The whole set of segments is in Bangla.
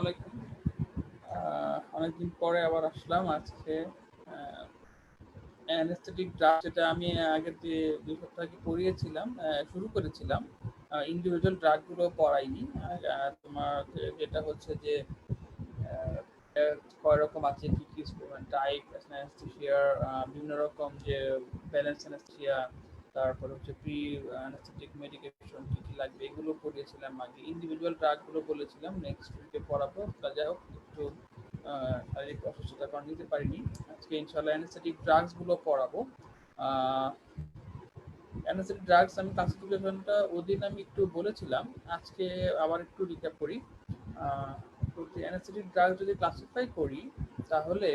আলাইকুম। অনেকদিন পরে আবার আসলাম আজকে। অ্যানেস্থেটিক ড্রাগ যেটা আমি আগের যে ২ সপ্তাহ আগে পড়িয়েছিলাম, শুরু করেছিলাম। ইন্ডিভিজুয়াল ড্রাগগুলো পড়াইনি। তোমার যেটা হচ্ছে যে আহ, কয় রকম আছে, কি কি টাইপ অ্যানেস্থেসিয়ার, বিভিন্ন রকম যে ব্যালেন্স অ্যানেস্থেসিয়া, তারপর হচ্ছে প্রি অ্যানেস্থেটিক মেডিকেশন কি কি লাগবে এগুলো পড়িয়েছিলাম আগে। ইন্ডিভিজুয়াল ড্রাগগুলো বলেছিলাম নেক্সট উইকে পড়াবো। তা যাই হোক, একটু শারীরিক অসুস্থতার কারণে নিতে পারিনি। আজকে ইনশাআল্লাহ অ্যানেস্থেটিক ড্রাগস গুলো পড়াবো। অ্যানেস্থেটিক ড্রাগস আমি ক্লাসিফিকেশনটা ওদিন আমি একটু বলেছিলাম, আজকে আবার একটু রিক্যাপ করি। তো অ্যানেস্থেটিক ড্রাগ যদি ক্লাসিফাই করি তাহলে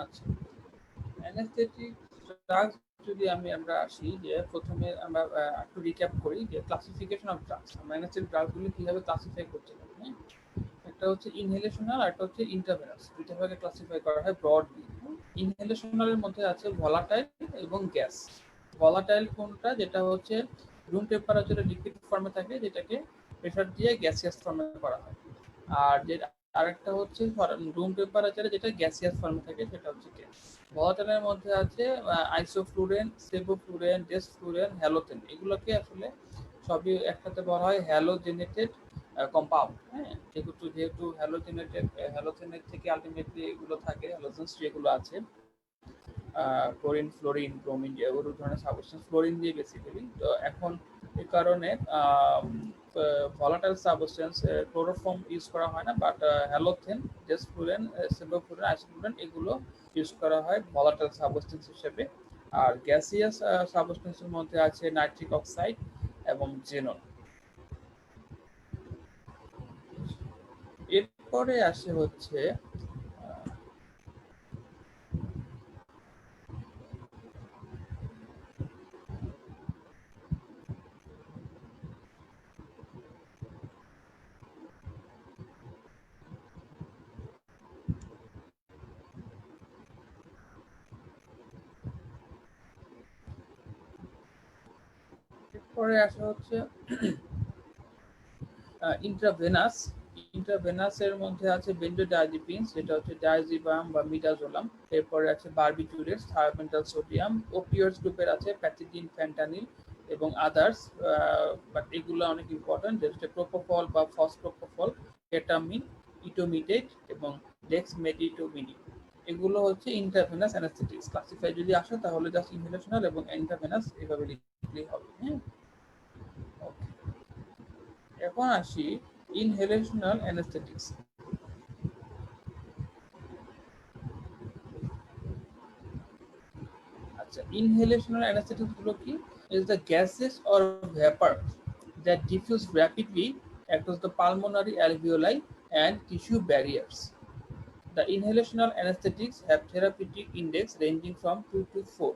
আচ্ছা, অ্যানেস্থেটিক ড্রাগস যদি আমরা আসি, যে প্রথমে আমরা একটু রিক্যাপ করি যে ক্লাসিফিকেশন অফ ড্রাগস। আমরা অ্যানেস্থেটিক ড্রাগসগুলো কিভাবে ক্লাসিফাই করছিলাম, হ্যাঁ? একটা হচ্ছে ইনহেলেশনাল আর একটা হচ্ছে ইন্টারভেনাস। দুইটা ভাগে ক্লাসিফাই করা হয় ব্রডলি। ইনহেলেশনালের মধ্যে আছে ভলাটাইল এবং গ্যাস। ভলাটাইল কোনটা? যেটা হচ্ছে রুম টেম্পারেচারে লিকুইড ফর্মে থাকে, যেটাকে প্রেসার দিয়ে গ্যাসিয়াস ফর্মে করা হয়। আর যে আরেকটা হচ্ছে রুম টেম্পারেচারে যেটা গ্যাসিয়াস ফর্মে থাকে, সেটা হচ্ছে গ্যাস। ভলাটাইলের মধ্যে আছে আইসোফ্লুরেন, সেবোফ্লুরেন, ডেসফ্লুরেন, হ্যালোথেন। এগুলোকে আসলে সবই একসাথে বলা হয় হ্যালোজেনেটেড কম্পাউন্ড। হ্যাঁ, যেহেতু হ্যালোজেনেটেড, হ্যালোজেনের থেকে আলটিমেটলি এগুলো থাকে, হ্যালোজেন্স যেগুলো আছে ক্লোরিন, ফ্লোরিন, ব্রোমিন, এগুলো ধরনের সাবস্টেন্স ফ্লোরিন দিয়ে বেসিক্যালি। তো এখন এই কারণে ভলাটাইল সাবস্টেন্স ক্লোরোফর্ম ইউজ করা হয় না, বাট হ্যালোথেন, ডেসফ্লুরেন, সেবোফ্লুরেন, আইসোফ্লুরেন এগুলো ইউজ করা হয় ভলাটাইল সাবস্টেন্স হিসেবে। আর গ্যাসিয়াস সাবস্টেন্সের মধ্যে আছে নাইট্রিক অক্সাইড এবং জেনন। এরপরে আসে হচ্ছে এরপরে আসা হচ্ছে ইন্ট্রাভেনাসের মধ্যে আছে বেনজোডায়াজিপিনস, যেটা হচ্ছে ডায়াজিপাম বা মিডাজোলাম। এরপরে আছে বারবিটুরেটস, থায়োপেন্টাল সোডিয়াম। ওপিওইডস গ্রুপের আছে প্যাথিডিন, ফ্যান্টানিল এবং আদার্স, বাট এগুলো অনেক ইম্পর্টেন্ট, যেটা হচ্ছে প্রোপোফল বা ফসপ্রোপোফল, কেটামিন, ইটোমিডেট এবং ডেক্সমেডিটোমিডি। এগুলো হচ্ছে ইন্ট্রাভেনাস অ্যানেস্থেটিক্স। ক্লাসিফাই যদি আসে তাহলে জাস্ট ইনহেলেশনাল এবং ইন্ট্রাভেনাস এভাবে লিখলেই হবে। হ্যাঁ, ওকে। এখন আসি ইনহেলেশনাল অ্যানেস্থেটিক্স। আচ্ছা, ইনহেলেশনাল অ্যানেস্থেটিক্স গুলো কি? Is the gases or vapour that diffuse rapidly across the pulmonary alveoli and tissue barriers. The inhalational anesthetics have therapeutic index ranging from 2 to 4.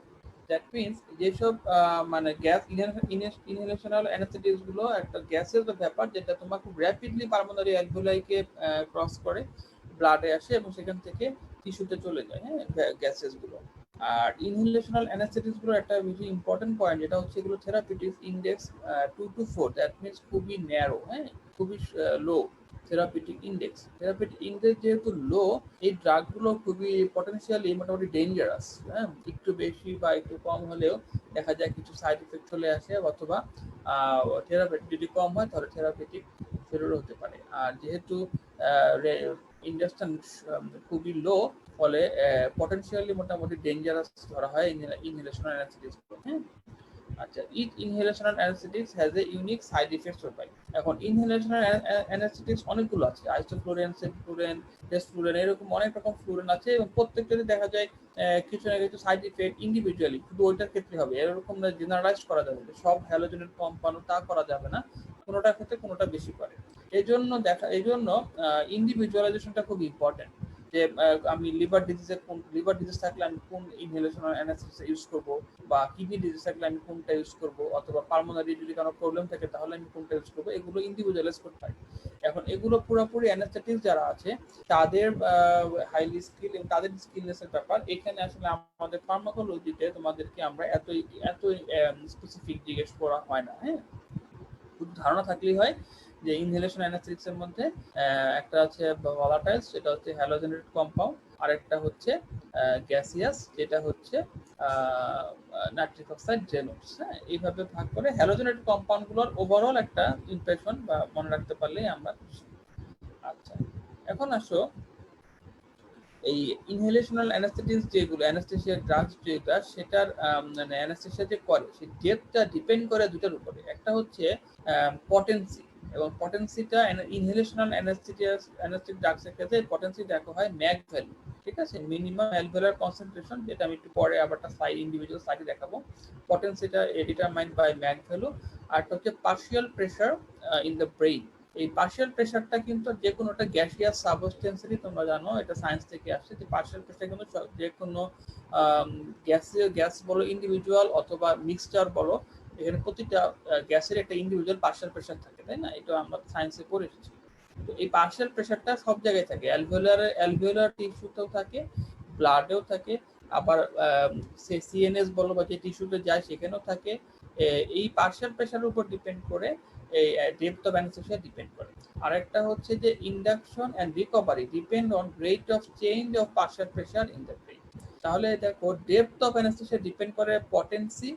That means যেসব মানে গ্যাস ইনহেলেশনাল অ্যানেস্থেটিক্স গুলো একটা গ্যাসের ব্যাপার, যেটা তোমার খুব র্যাপিডলি পালমোনারি অ্যালভিওলাইকে ক্রস করে ব্লাডে আসে এবং সেখান থেকে টিস্যুতে চলে যায়। হ্যাঁ, গ্যাসেস গুলো। আর ইনহেলেশনাল অ্যানেস্থেটিক্স গুলো একটা বেশি ইম্পর্টেন্ট পয়েন্ট, যেটা হচ্ছে এগুলো therapeutic index 2 to 4, that means খুবই ন্যারো, হ্যাঁ, খুবই লো থেরাপিউটিক ইন্ডেক্স যেহেতু লো, এই ড্রাগগুলো খুবই পটেনশিয়ালি মোটামুটি ডেঞ্জারাস। হ্যাঁ, একটু বেশি বা একটু কম হলেও দেখা যায় কিছু সাইড এফেক্ট চলে আসে, অথবা থেরাপিউটিক যদি কম হয় তাহলে থেরাপিউটিক ফেরোর হতে পারে। আর যেহেতু ইন্ডেক্সটা খুবই লো, ফলে পটেনশিয়ালি মোটামুটি ডেঞ্জারাস ধরা হয় ইনহেলেশনাল অ্যানেস্থেটিক্স। হ্যাঁ, আচ্ছা, each inhalational anaesthetics has a unique side effects profile. এখন ইনহেলেশনাল অ্যানেস্থেটিক্স অনেকগুলো আছে, আইসোফ্লুরেন, সেফ্লুরেন, টেস্টফ্লুরেন, এরকম অনেক রকম ফ্লুরেন আছে, এবং প্রত্যেকটাতে দেখা যায় কিছু না কিছু সাইড ইফেক্ট ইন্ডিভিজুয়ালি শুধু ওইটার ক্ষেত্রে হবে, এরকম না জেনারেলাইজ করা যাবে না। সব হ্যালোজেনের কম্পাউন্ড তা করা যাবে না, কোনোটার ক্ষেত্রে কোনোটা বেশি করে। এই জন্য ইন্ডিভিজুয়ালাইজেশনটা খুব ইম্পর্টেন্ট, যে আমি লিভার ডিজিজ থাকলে আমি কোন ইনহেলেশনাল অ্যানেস্থেটিক্স ইউজ করব, বা কিডনি ডিজিজ থাকলে আমি কোনটা ইউজ করব, অথবা পালমোনারি যদি কোনো প্রবলেম থাকে তাহলে আমি কোনটা ইউজ করব, এগুলো ইন্ডিভিজুয়ালাইজ করতে হয়। এখন এগুলো পুরোপুরি অ্যানেস্থেটিক্স যারা আছে তাদের হাইলি স্কিল এবং তাদের স্কিলনেসের ব্যাপার। এখানে আসলে আমাদের ফার্মাকোলজিতে তোমাদেরকে আমরা এত স্পেসিফিক জিজ্ঞেস করা হয় না। হ্যাঁ, শুধু ধারণা থাকলেই হয় যে ইনহেলেশন অ্যানেস্থেটিক্স এর মধ্যে একটা আছে ভলাটাইলস, যেটা হচ্ছে হ্যালোজেনেটেড কম্পাউন্ড, আর একটা হচ্ছে গ্যাসিয়াস, যেটা হচ্ছে নাইট্রিক অক্সাইড জেনোস। হ্যাঁ, এইভাবে ভাগ করে হ্যালোজেনেটেড কম্পাউন্ড গুলোর ওভারঅল একটা ইমপ্রেশন বা মনে রাখতে পারলেই আমরা খুশি। আচ্ছা, এখন আসো এই ইনহেলেশনাল অ্যানেস্থেটিক্স যেগুলো, অ্যানেস্থেসিয়া ড্রাগস যেটা, সেটার মানে অ্যানেস্থেসিয়া যে করে সেই ডেপথটা ডিপেন্ড করে দুটার উপরে। একটা হচ্ছে পটেন্সি, এবং পটেন্সিটা ইনহেলেশনাল অ্যানেস্থেটিক ড্রাগসের ক্ষেত্রে পটেন্সি দেখা হয় ম্যাগ ভ্যালু। ঠিক আছে, মিনিমাম অ্যালভিওলার কনসেন্ট্রেশন, যেটা আমি একটু পরে আবার একটা সাইড ইন্ডিভিজুয়াল সাইডে দেখাবো। পটেন্সিটা ডিটারমাইন্ড বাই ম্যাগ ভ্যালু। আর একটা হচ্ছে partial pressure in the brain. এই পার্শিয়াল প্রেশারটা কিন্তু যে কোনো একটা গ্যাসিয়াস সাবস্টেন্সেরই, তোমরা জানো এটা সায়েন্স থেকে আসছে, যে পার্শিয়াল প্রেশার কিন্তু যে কোনো গ্যাস বলো, ইন্ডিভিজুয়াল অথবা মিক্সচার বলো, এখানে প্রতিটা গ্যাসের একটা ইন্ডিভিজুয়াল পার্শিয়াল প্রেশার থাকে, তাই না? এটা আমরা সায়েন্সে পড়ে এসেছি। তো এই পার্শিয়াল প্রেশারটা সব জায়গায় থাকে, অ্যালভিওলার টিস্যুতেও থাকে, ব্লাডেও থাকে, আবার সিএনএস বলো বা যে টিস্যুতে যায় সেখানেও থাকে। এই পার্শিয়াল প্রেশারের উপর ডিপেন্ড করে এই ডেপথ অফ অ্যানেস্থেসিয়া ডিপেন্ড করে। আরেকটা হচ্ছে যে induction and recovery depend on rate of change of partial pressure in the brain. তাহলে দেখো, ডেপথ অফ অ্যানেস্থেসিয়া ডিপেন্ড করে পটেন্সি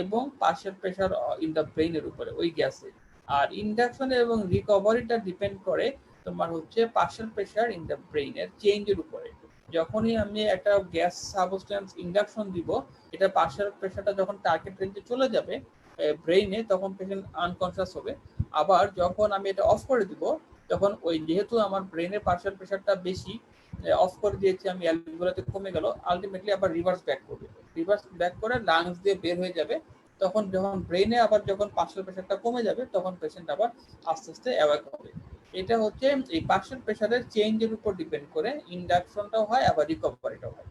এবং পার্শিয়াল প্রেশার ইন দ্য ব্রেইনের উপরে ওই গ্যাসে। আর ইন্ডাকশন এবং রিকভারিটা ডিপেন্ড করে তোমার হচ্ছে পার্শিয়াল প্রেশার ইন দ্য ব্রেইনের চেঞ্জের উপরে। যখনই আমি একটা গ্যাস সাবস্টেন্স ইন্ডাকশন দিব, এটা পার্শিয়াল প্রেশারটা যখন টার্গেট রেঞ্জে চলে যাবে ব্রেইনে, তখন পেশেন্ট আনকনসিয়াস হবে। আবার যখন আমি এটা অফ করে দিব, তখন ওই যেহেতু আমার ব্রেইনের পার্শিয়াল প্রেশারটা বেশি, অফ করে দিয়েছি আমি, অ্যালভিওলাতে কমে গেল, আলটিমেটলি আবার রিভার্স ব্যাক করবে, রিভার্স ব্যাক করে লাংস দিয়ে বের হয়ে যাবে। তখন যখন ব্রেইনে আবার যখন পার্শিয়াল প্রেশারটা কমে যাবে, তখন পেশেন্ট আবার আস্তে আস্তে অ্যাওয়াক হবে। এটা হচ্ছে এই পার্শিয়াল প্রেশারের চেঞ্জের উপর ডিপেন্ড করে ইন্ডাকশনটাও হয়, আবার রিকভারিটাও হয়।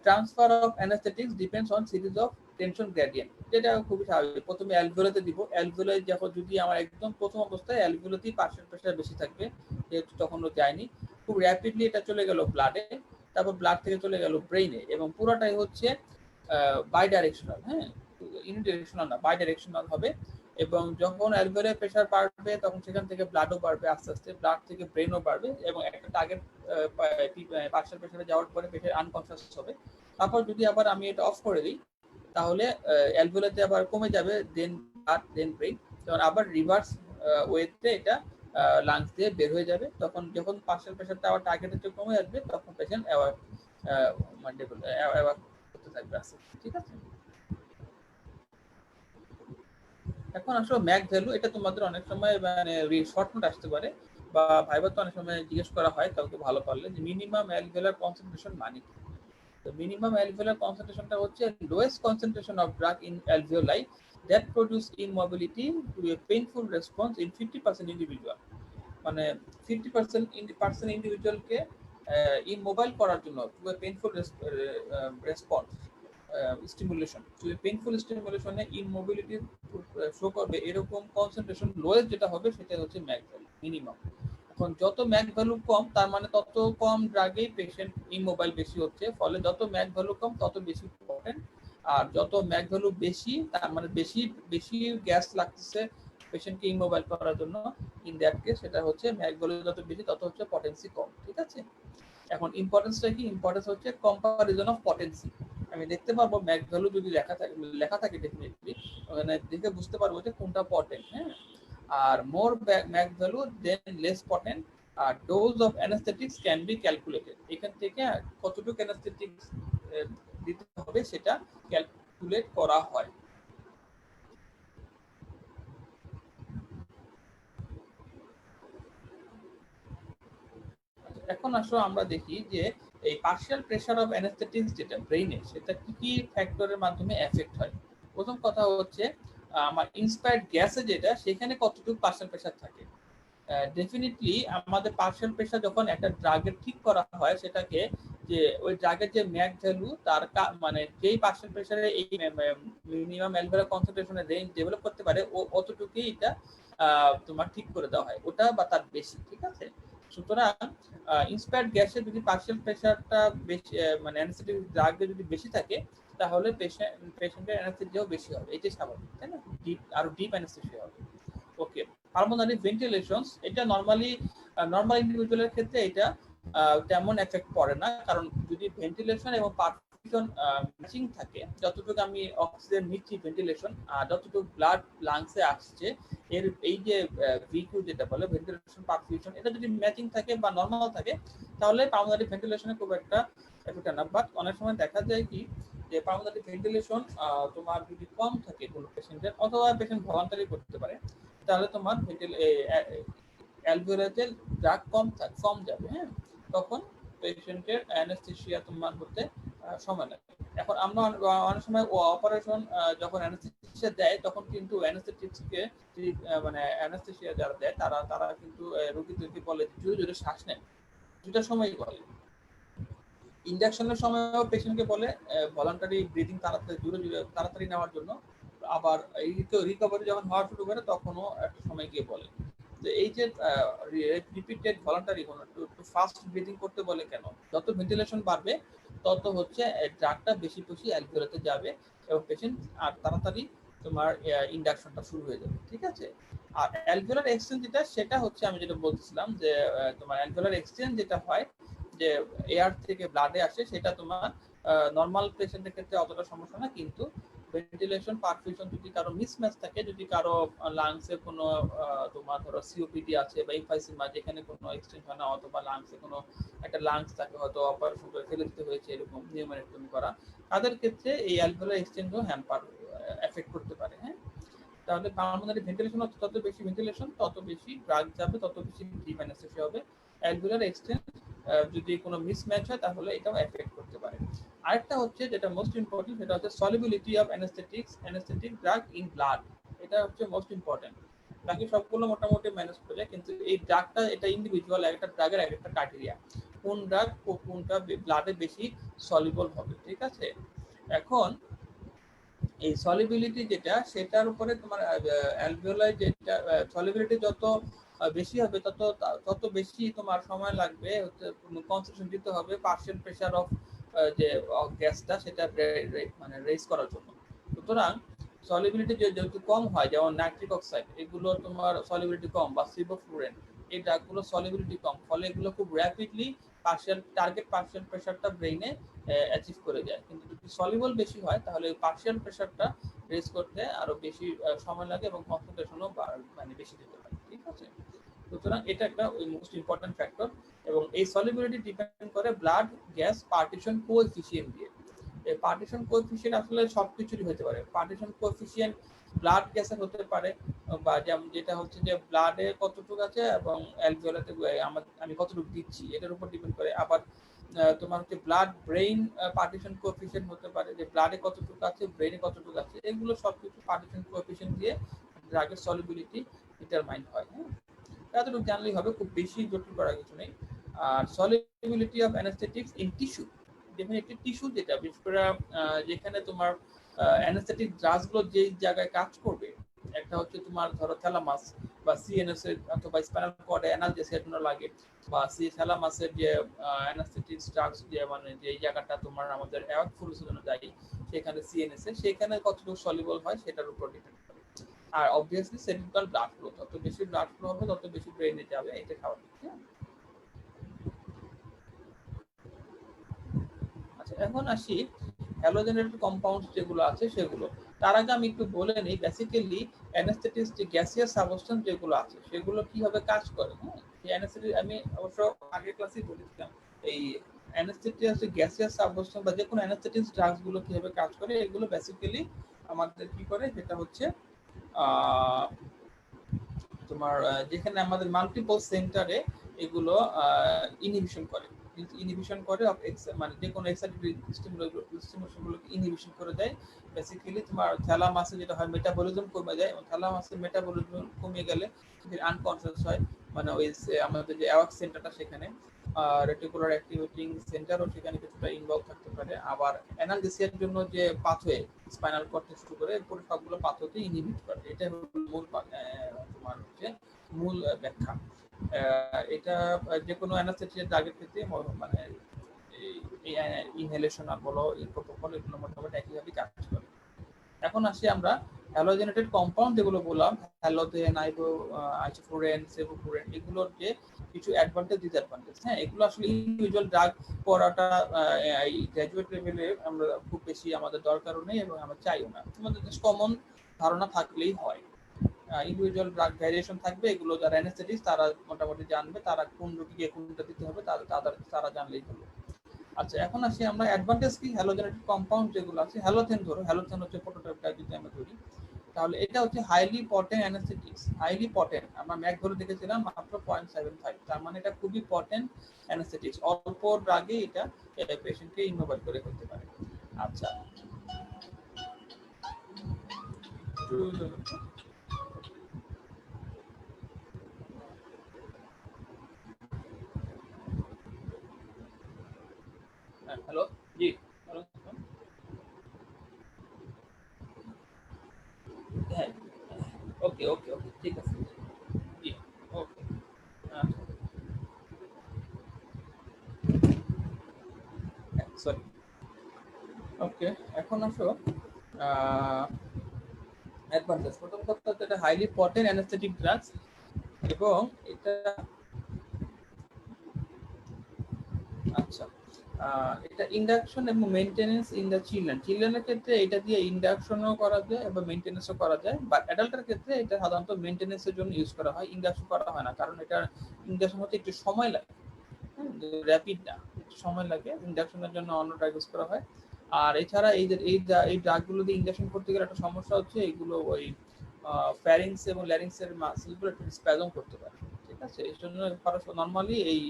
Transfer of anaesthetics depends on series of tension gradient, যেটা খুবই স্বাভাবিক। প্রথমে অ্যালভিওলাতে দিব, অ্যালভিওলায় যখন যদি আমার একদম প্রথম অবস্থায় অ্যালভিওলাতেই পার্শিয়াল প্রেশার বেশি থাকবে, যেহেতু তখনও যায়নি, খুব র্যাপিডলি এটা চলে গেল ব্লাডে, তারপর ব্লাড থেকে চলে গেল ব্রেইনে, এবং পুরোটাই হচ্ছে বাই ডাইরেকশনাল। হ্যাঁ, ইউনিডিরেকশনাল না, বাই ডাইরেকশনাল হবে। এবং যখন অ্যালভিওলার প্রেসার বাড়বে তখন সেখান থেকে ব্লাডও বাড়বে, আস্তে আস্তে ব্লাড থেকে ব্রেনও বাড়বে, এবং একটা টার্গেট পার্শিয়াল প্রেসারে যাওয়ার পরে পেশেন্ট আনকনসিয়াস হবে। তারপর যদি আবার আমি এটা অফ করে দিই তাহলে অ্যালভিওলাতে আবার কমে যাবে, দেন ব্লাড দেন ব্রেন, তখন আবার রিভার্স ওয়েতে এটা লাংস দিয়ে বের হয়ে যাবে। তখন যখন পার্শিয়াল প্রেসারটা আবার টার্গেটের চেয়ে কমে আসবে তখন পেশেন্ট অ্যাওয়ার্ড করতে থাকবে আস্তে, ঠিক আছে। এখন আসলে ম্যাক ভ্যালু, এটা তোমাদের অনেক সময় মানে শর্ট নোট আসতে পারে, বা ভাইবা তো অনেক সময় জিজ্ঞেস করা হয় কাউকে ভালো পারলে, যে মিনিমাম অ্যালভিওলার কনসেন্ট্রেশন মানে কি। তো মিনিমাম অ্যালভিওলার কনসেন্ট্রেশনটা হচ্ছে lowest concentration of drug in alveoli that produce immobility to a painful response in 50% individual. মানে 50% ইন্ডিভিজুয়ালকে ইমোবাইল করার জন্য to a painful response stimulation, to a painful স্টিমুলেশনে ইমোবিলিটি শো করবে এরকম কনসেন্ট্রেশন লোয়েস্ট যেটা হবে সেটা হচ্ছে ম্যাক ভ্যালু মিনিমাম। এখন যত ম্যাক ভ্যালু কম তার মানে তত কম ড্রাগেই পেশেন্ট ইমোবাইল বেশি হচ্ছে, ফলে যত ম্যাক ভ্যালু কম তত বেশি ইম্পর্টেন্ট। আর যত ম্যাক ভ্যালু বেশি তার মানে বেশি বেশি গ্যাস লাগতেছে পেশেন্টকে ইমোবাইল করার জন্য, ইন দ্যাট কেস সেটা হচ্ছে ম্যাক ভ্যালু যত বেশি তত হচ্ছে পটেন্সি কম, ঠিক আছে। এখন ইম্পর্টেন্সটা কি, ইম্পর্টেন্স হচ্ছে কম্পারিজন অফ পটেন্সি। আমি দেখতে পারবো ম্যাক ভ্যালু যদি লেখা থাকে ডেফিনেটলি ওখানে দেখে বুঝতে পারবো যে কোনটা পটেন্ট, হ্যাঁ। আর more MAC value then less potent. আর dose of anaesthetics can be calculated, এখান থেকে কতটুকু অ্যানাস্থেটিক্স দিতে হবে সেটা ক্যালকুলেট করা হয়। এখন আসলে আমরা দেখি যে এই পার্শিয়াল প্রেসার অফ অ্যানাস্থেটিক্স যেটা ব্রেইনে, সেটা কি কি ফ্যাক্টরের মাধ্যমে এফেক্ট হয়। প্রথম কথা হচ্ছে আমার ইন্সপায়ার্ড গ্যাসে যেটা, সেখানে কতটুকু পার্শিয়াল প্রেসার থাকে। ডেফিনেটলি আমাদের পার্শিয়াল প্রেসার যখন একটা ড্রাগের ঠিক করা হয় সেটাকে, যে ওই ড্রাগের যে ম্যাক ভ্যালু তার মানে যেই পার্শিয়াল প্রেসারে এই মিনিমাম অ্যালভিওলার কনসেন্ট্রেশনের রেঞ্জ ডেভেলপ করতে পারে ও অতটুকুই এটা তোমার ঠিক করে দেওয়া হয়, ওটা বা তার বেশি, ঠিক আছে। সুতরাং ইন্সপায়ার্ড গ্যাসের যদি পার্শিয়াল প্রেসারটা বেশি মানে অ্যানেস্থেটিক ড্রাগে যদি বেশি থাকে তাহলে পেশেন্টের অ্যানেস্থেসিয়াও বেশি হবে, এটাই স্বাভাবিক, তাই না। আরো ডিপ অ্যানেস্থেসিয়া হবে। ওকে, পালমোনারি ভেন্টিলেশনস, এটা নর্মাল ইন্ডিভিজুয়ালের ক্ষেত্রে এটা তেমন এফেক্ট পড়ে না, কারণ যদি ভেন্টিলেশন এবং পারফিউশন ম্যাচিং থাকে, যতটুকু আমি অক্সিজেন নিচ্ছি ভেন্টিলেশন আর যতটুকু ব্লাড লাংসে আসছে, এর এই যে ভিকিউ যেটা বলে ভেন্টিলেশন পারফিউশন, এটা যদি ম্যাচিং থাকে বা নর্মাল থাকে তাহলে পালমোনারি ভেন্টিলেশনে খুব একটা এফেক্ট না। বাট অনেক সময় দেখা যায় কি যে পালমোনারি ভেন্টিলেশন তোমার যদি কম থাকে কোনো পেশেন্টের, অথবা পেশেন্ট ভলান্টারি করতে পারে, তাহলে তোমার অ্যালভিওলাতে ড্রাগ কম যাবে, হ্যাঁ। তখন পেশেন্টের অ্যানেস্থেসিয়া তোমার হতে সময় লাগে। এখন আমরা অনেক সময় অপারেশন যখন অ্যানেস্থেসিয়া দেয় তখন কিন্তু অ্যানেস্থেটিক্সকে মানে অ্যানেস্থেসিয়া যারা দেয় তারা তারা কিন্তু রোগীদেরকে বলে জোরে জোরে শ্বাস নেন, দুটার সময় বলে। ইনজেকশনের সময়ও পেশেন্টকে বলে ভলান্টারি ব্রিদিং তাড়াতাড়ি নেওয়ার জন্য। আবার এই রিকভারি যখন হওয়া শুরু করে তখনও একটা সময় গিয়ে বলে। তো এই যে রিপিটেড ভলান্টারি একটু ফাস্ট ব্রিদিং করতে বলে কেন, যত ভেন্টিলেশন বাড়বে তত হচ্ছে ড্রাগটা বেশি বেশি অ্যালভিওলাতে যাবে এবং পেশেন্ট আর তাড়াতাড়ি তোমার ইন্ডাকশনটা শুরু হয়ে যাবে, ঠিক আছে। আর অ্যালভিওলার এক্সচেঞ্জ যেটা, সেটা হচ্ছে আমি যেটা বলছিলাম যে তোমার অ্যালভিওলার এক্সচেঞ্জ যেটা হয় যে এয়ার থেকে ব্লাডে আসে, সেটা তোমার নর্মাল পেশেন্টের ক্ষেত্রে অতটা সমস্যা না, কিন্তু ভেন্টিলেশন পারফিউশন যদি কারো মিসম্যাচ থাকে, যদি কারো লাংসে কোনো তোমার ধরো সিওপিডি আছে বা এমফাইসিমা যেখানে কোনো এক্সচেঞ্জ হয় না, অথবা লাংসে কোনো একটা লাংস তাকে হয়তো অপারেশন করে ফেলে দিতে হয়েছে এরকম নিউমারেক্টমি করা, তাদের ক্ষেত্রে এই অ্যালভিওলার এক্সচেঞ্জও হ্যাম্পার এফেক্ট করতে পারে, হ্যাঁ। তাহলে পালমোনারি ভেন্টিলেশন তত বেশি ভেন্টিলেশন তত বেশি ড্রাগ যাবে, তত বেশি ডিপ অ্যানেস্থেসিয়া হবে। অ্যালভিওলার এক্সচেঞ্জ যদি কোনো মিসম্যাচ হয় তাহলে এটাও এফেক্ট করতে পারে। আরেকটা হচ্ছে যেটা মোস্ট ইম্পর্টেন্ট, সেটা হচ্ছে solubility of anaesthetic drug in blood. এটা হচ্ছে মোস্ট ইম্পর্টেন্ট। বাকি সবগুলো মোটামুটি ম্যানেজ করে যায়, কিন্তু এই ড্রাগটা এটা ইন্ডিভিজুয়াল, একটা ড্রাগের একটা ক্রাইটেরিয়া, কোন ড্রাগ কোনটা ব্লাডে বেশি সলিবল হবে, ঠিক আছে। এখন এই সলিবিলিটি যেটা, সেটার উপরে তোমার অ্যালভিওলাই যেটা সলিবিলিটি যত বেশি হবে তত তত বেশি তোমার সময় লাগবে হচ্ছে কনসেন্ট্রেশন দিতে হবে পার্শিয়াল প্রেসার অফ যে গ্যাসটা সেটা মানে রেজ করার জন্য। সুতরাং সলিবিলিটি যেহেতু কম হয়, যেমন নাইট্রিক অক্সাইড, এগুলো তোমার সলিবিলিটি কম, বা সিবোফ্লুরেন, এই ড্রাগগুলো সলিবিলিটি কম, ফলে এগুলো খুব র্যাপিডলি টার্গেট পার্শিয়াল প্রেশারটা ব্রেইনে অ্যাচিভ করে যায়। কিন্তু যদি সলিবল বেশি হয় তাহলে পার্শিয়াল প্রেশারটা রেজ করতে আরো বেশি সময় লাগে এবং কনসেন্ট্রেশনও মানে বেশি দিতে পারে। ঠিক আছে, সুতরাং এটা একটা মোস্ট ইম্পর্টেন্ট ফ্যাক্টর। এবং এই সলিবিলিটি ডিপেন্ড করে ব্লাড গ্যাস পার্টিশন কোএফিসিয়েন্ট দিয়ে। এই পার্টিশন কোএফিসিয়েন্ট আসলে সবকিছুরই হতে পারে। পার্টিশন কোএফিসিয়েন্ট ব্লাড গ্যাসের হতে পারে, বা যেমন যেটা হচ্ছে যে ব্লাডে কতটুকু আছে এবং অ্যালভিওলাতে আমি কতটুকু দিচ্ছি এটার উপর ডিপেন্ড করে। আবার তোমার হচ্ছে ব্লাড ব্রেইন পার্টিশন কোএফিসিয়েন্ট হতে পারে, যে ব্লাডে কতটুকু আছে ব্রেইনে কতটুকু আছে, এগুলো সবকিছু পার্টিশন কোএফিসিয়েন্ট দিয়ে ড্রাগের সলিবিলিটি ডিটারমাইন হয়। হ্যাঁ, এতটুকু জানলেই হবে, খুব বেশি জটিল করার কিছু নেই। আর solubility of anaesthetics in tissue, definitely tissue, যেটা বিশেষ করে যেখানে তোমার অ্যানাস্থেটিক ড্রাগসগুলো যে জায়গায় কাজ করবে, একটা হচ্ছে তোমার ধরো থ্যালামাস বা সিএনএস এর অথবা স্পাইনাল কর্ডে অ্যানালজেসিয়ার জন্য লাগে, বা থ্যালামাসের যে অ্যানাস্থেটিক ড্রাগস যে মানে যে জায়গাটা তোমার আমাদের অ্যাওয়াক ফ্লুইডের জন্য দায়ী, সেখানে সিএনএস এ সেখানে কতটুকু সলিবল হয় সেটার উপর ডিপেন্ড করে। আর অবভিয়াসলি সেন্ট্রাল ব্লাড ফ্লো, যত বেশি ব্লাড ফ্লো হবে তত বেশি ব্রেইনে যাবে, এটা স্বাভাবিক। আচ্ছা, এখন আসি হ্যালোজেনেটেড কম্পাউন্ডস যেগুলো আছে সেগুলো। তার আগে আমি একটু বলে নিই বেসিক্যালি অ্যানাস্থেটিক্স যে গ্যাসিয়াস সাবস্টেন্স যেগুলো আছে সেগুলো কিভাবে কাজ করে। হ্যাঁ, এই অ্যানাস্থেটিক আমি অবশ্য আগের ক্লাসেই বলেছিলাম, এই অ্যানাস্থেটিক্স যে গ্যাসিয়াস সাবস্টেন্স বা যে কোনো অ্যানাস্থেটিক্স ড্রাগস গুলো কিভাবে কাজ করে, এগুলো বেসিক্যালি আমাদের কি করে, যেটা হচ্ছে তোমার যেখানে আমাদের মাল্টিপল সেন্টারে এগুলো ইনহিবিশন করে, ইনহিবিশন করে মানে যে কোনো এক্সাইটেটরি স্টিমুলেশনগুলোকে ইনহিবিশন করে দেয়। বেসিক্যালি তোমার থ্যালামাসে যেটা হয় মেটাবলিজম কমে যায়, এবং থ্যালামাসের মেটাবলিজম কমে গেলে আনকনসিয়াস হয়, মানে ওই আমাদের যে অ্যাওয়াক সেন্টারটা সেখানে রেটিকুলার অ্যাক্টিভেটিং সেন্টারও সেখানে কিছুটা ইনভলভ থাকতে পারে। আবার অ্যানালজেসিয়ার জন্য যে পাথওয়ে স্পাইনাল কর্ড থেকে শুরু করে পুরো সবগুলো পাথওয়েতে ইনহিবিট করে, এটা হলো মূল তোমার হচ্ছে মূল ব্যাখ্যা। এটা যে কোনো অ্যানাস্থেটিক ড্রাগের ক্ষেত্রে মানে এই ইনহেলেশন আর বলো এই প্রোটোকল এগুলো মোটামুটি একইভাবে কাজ করে। এখন আসি আমরা হ্যালোজেনেটেড কম্পাউন্ড যেগুলো বললাম, হ্যালোজেন, আইসোফ্লুরেন, সেভোফ্লুরেন, এগুলোর যে কিছু অ্যাডভান্টেজ ডিসঅ্যাডভান্টেজ। হ্যাঁ, এগুলো আসলে ইন্ডিভিজুয়াল ড্রাগ পড়াটা এই গ্র্যাজুয়েট লেভেলে আমরা খুব বেশি আমাদের দরকারও নেই এবং আমরা চাইও না, আমাদের জাস্ট কমন ধারণা থাকলেই হয়। ইন্ডিভিজুয়াল ড্রাগ ভ্যারিয়েশন থাকবে, এগুলো যারা অ্যানেস্থেটিস্ট তারা মোটামুটি জানবে, তারা কোন রোগীকে কোনটা দিতে হবে তারা জানলেই হলো। আচ্ছা, এখন আসি আমরা অ্যাডভান্টেজ কি হ্যালোজেনেটেড কম্পাউন্ড যেগুলো আছে। হ্যালোথেন ধরো, হ্যালোথেন হচ্ছে প্রোটোটাইপটা যদি আমরা ধরি, তাহলে এটা হচ্ছে হাইলি পটেন্ট অ্যানেস্থেটিক্স। হাইলি পটেন্ট আমরা ম্যাক ধরে দেখেছিলাম মাত্র 0.75, তার মানে এটা খুবই পটেন্ট অ্যানেস্থেটিক্স, অল্প ড্রাগে এটা পেশেন্টকে ইনোভেট করে ফেলতে পারে। আচ্ছা, হ্যালো, জি, হ্যাঁ, ওকে ওকে ওকে, ঠিক আছে, জি, ওকে, সরি, ওকে। এখন আসো অ্যাডভান্টেজ। প্রথম কথা হচ্ছে এটা হাইলি পটেন্ট অ্যানেস্থেটিক ড্রাগস, এবং এটা আচ্ছা এটা ইন্ডাকশন এবং মেইনটেনেন্স ইন দ্য চিলড্রেনের ক্ষেত্রে এটা দিয়ে ইন্ডাকশনও করা যায় এবং মেইনটেনেন্সও করা যায়, বাট অ্যাডাল্টের ক্ষেত্রে এটা সাধারণত মেইনটেনেন্সের জন্য ইউজ করা হয়, ইন্ডাকশন করা হয় না, কারণ এটা ইন্ডাকশন হতে একটু সময় লাগে, র্যাপিড না, একটু সময় লাগে, ইন্ডাকশনের জন্য অন্য ড্রাগ ইউজ করা হয়। আর এছাড়া এই যে এই ড্রাগগুলো দিয়ে ইন্ডাকশন করতে গেলে একটা সমস্যা হচ্ছে, এগুলো ওই ফ্যারিংস এবং ল্যারিংসের মাসলগুলো একটু স্প্যাজম করতে পারে। ঠিক আছে, এই জন্য নর্মালি এই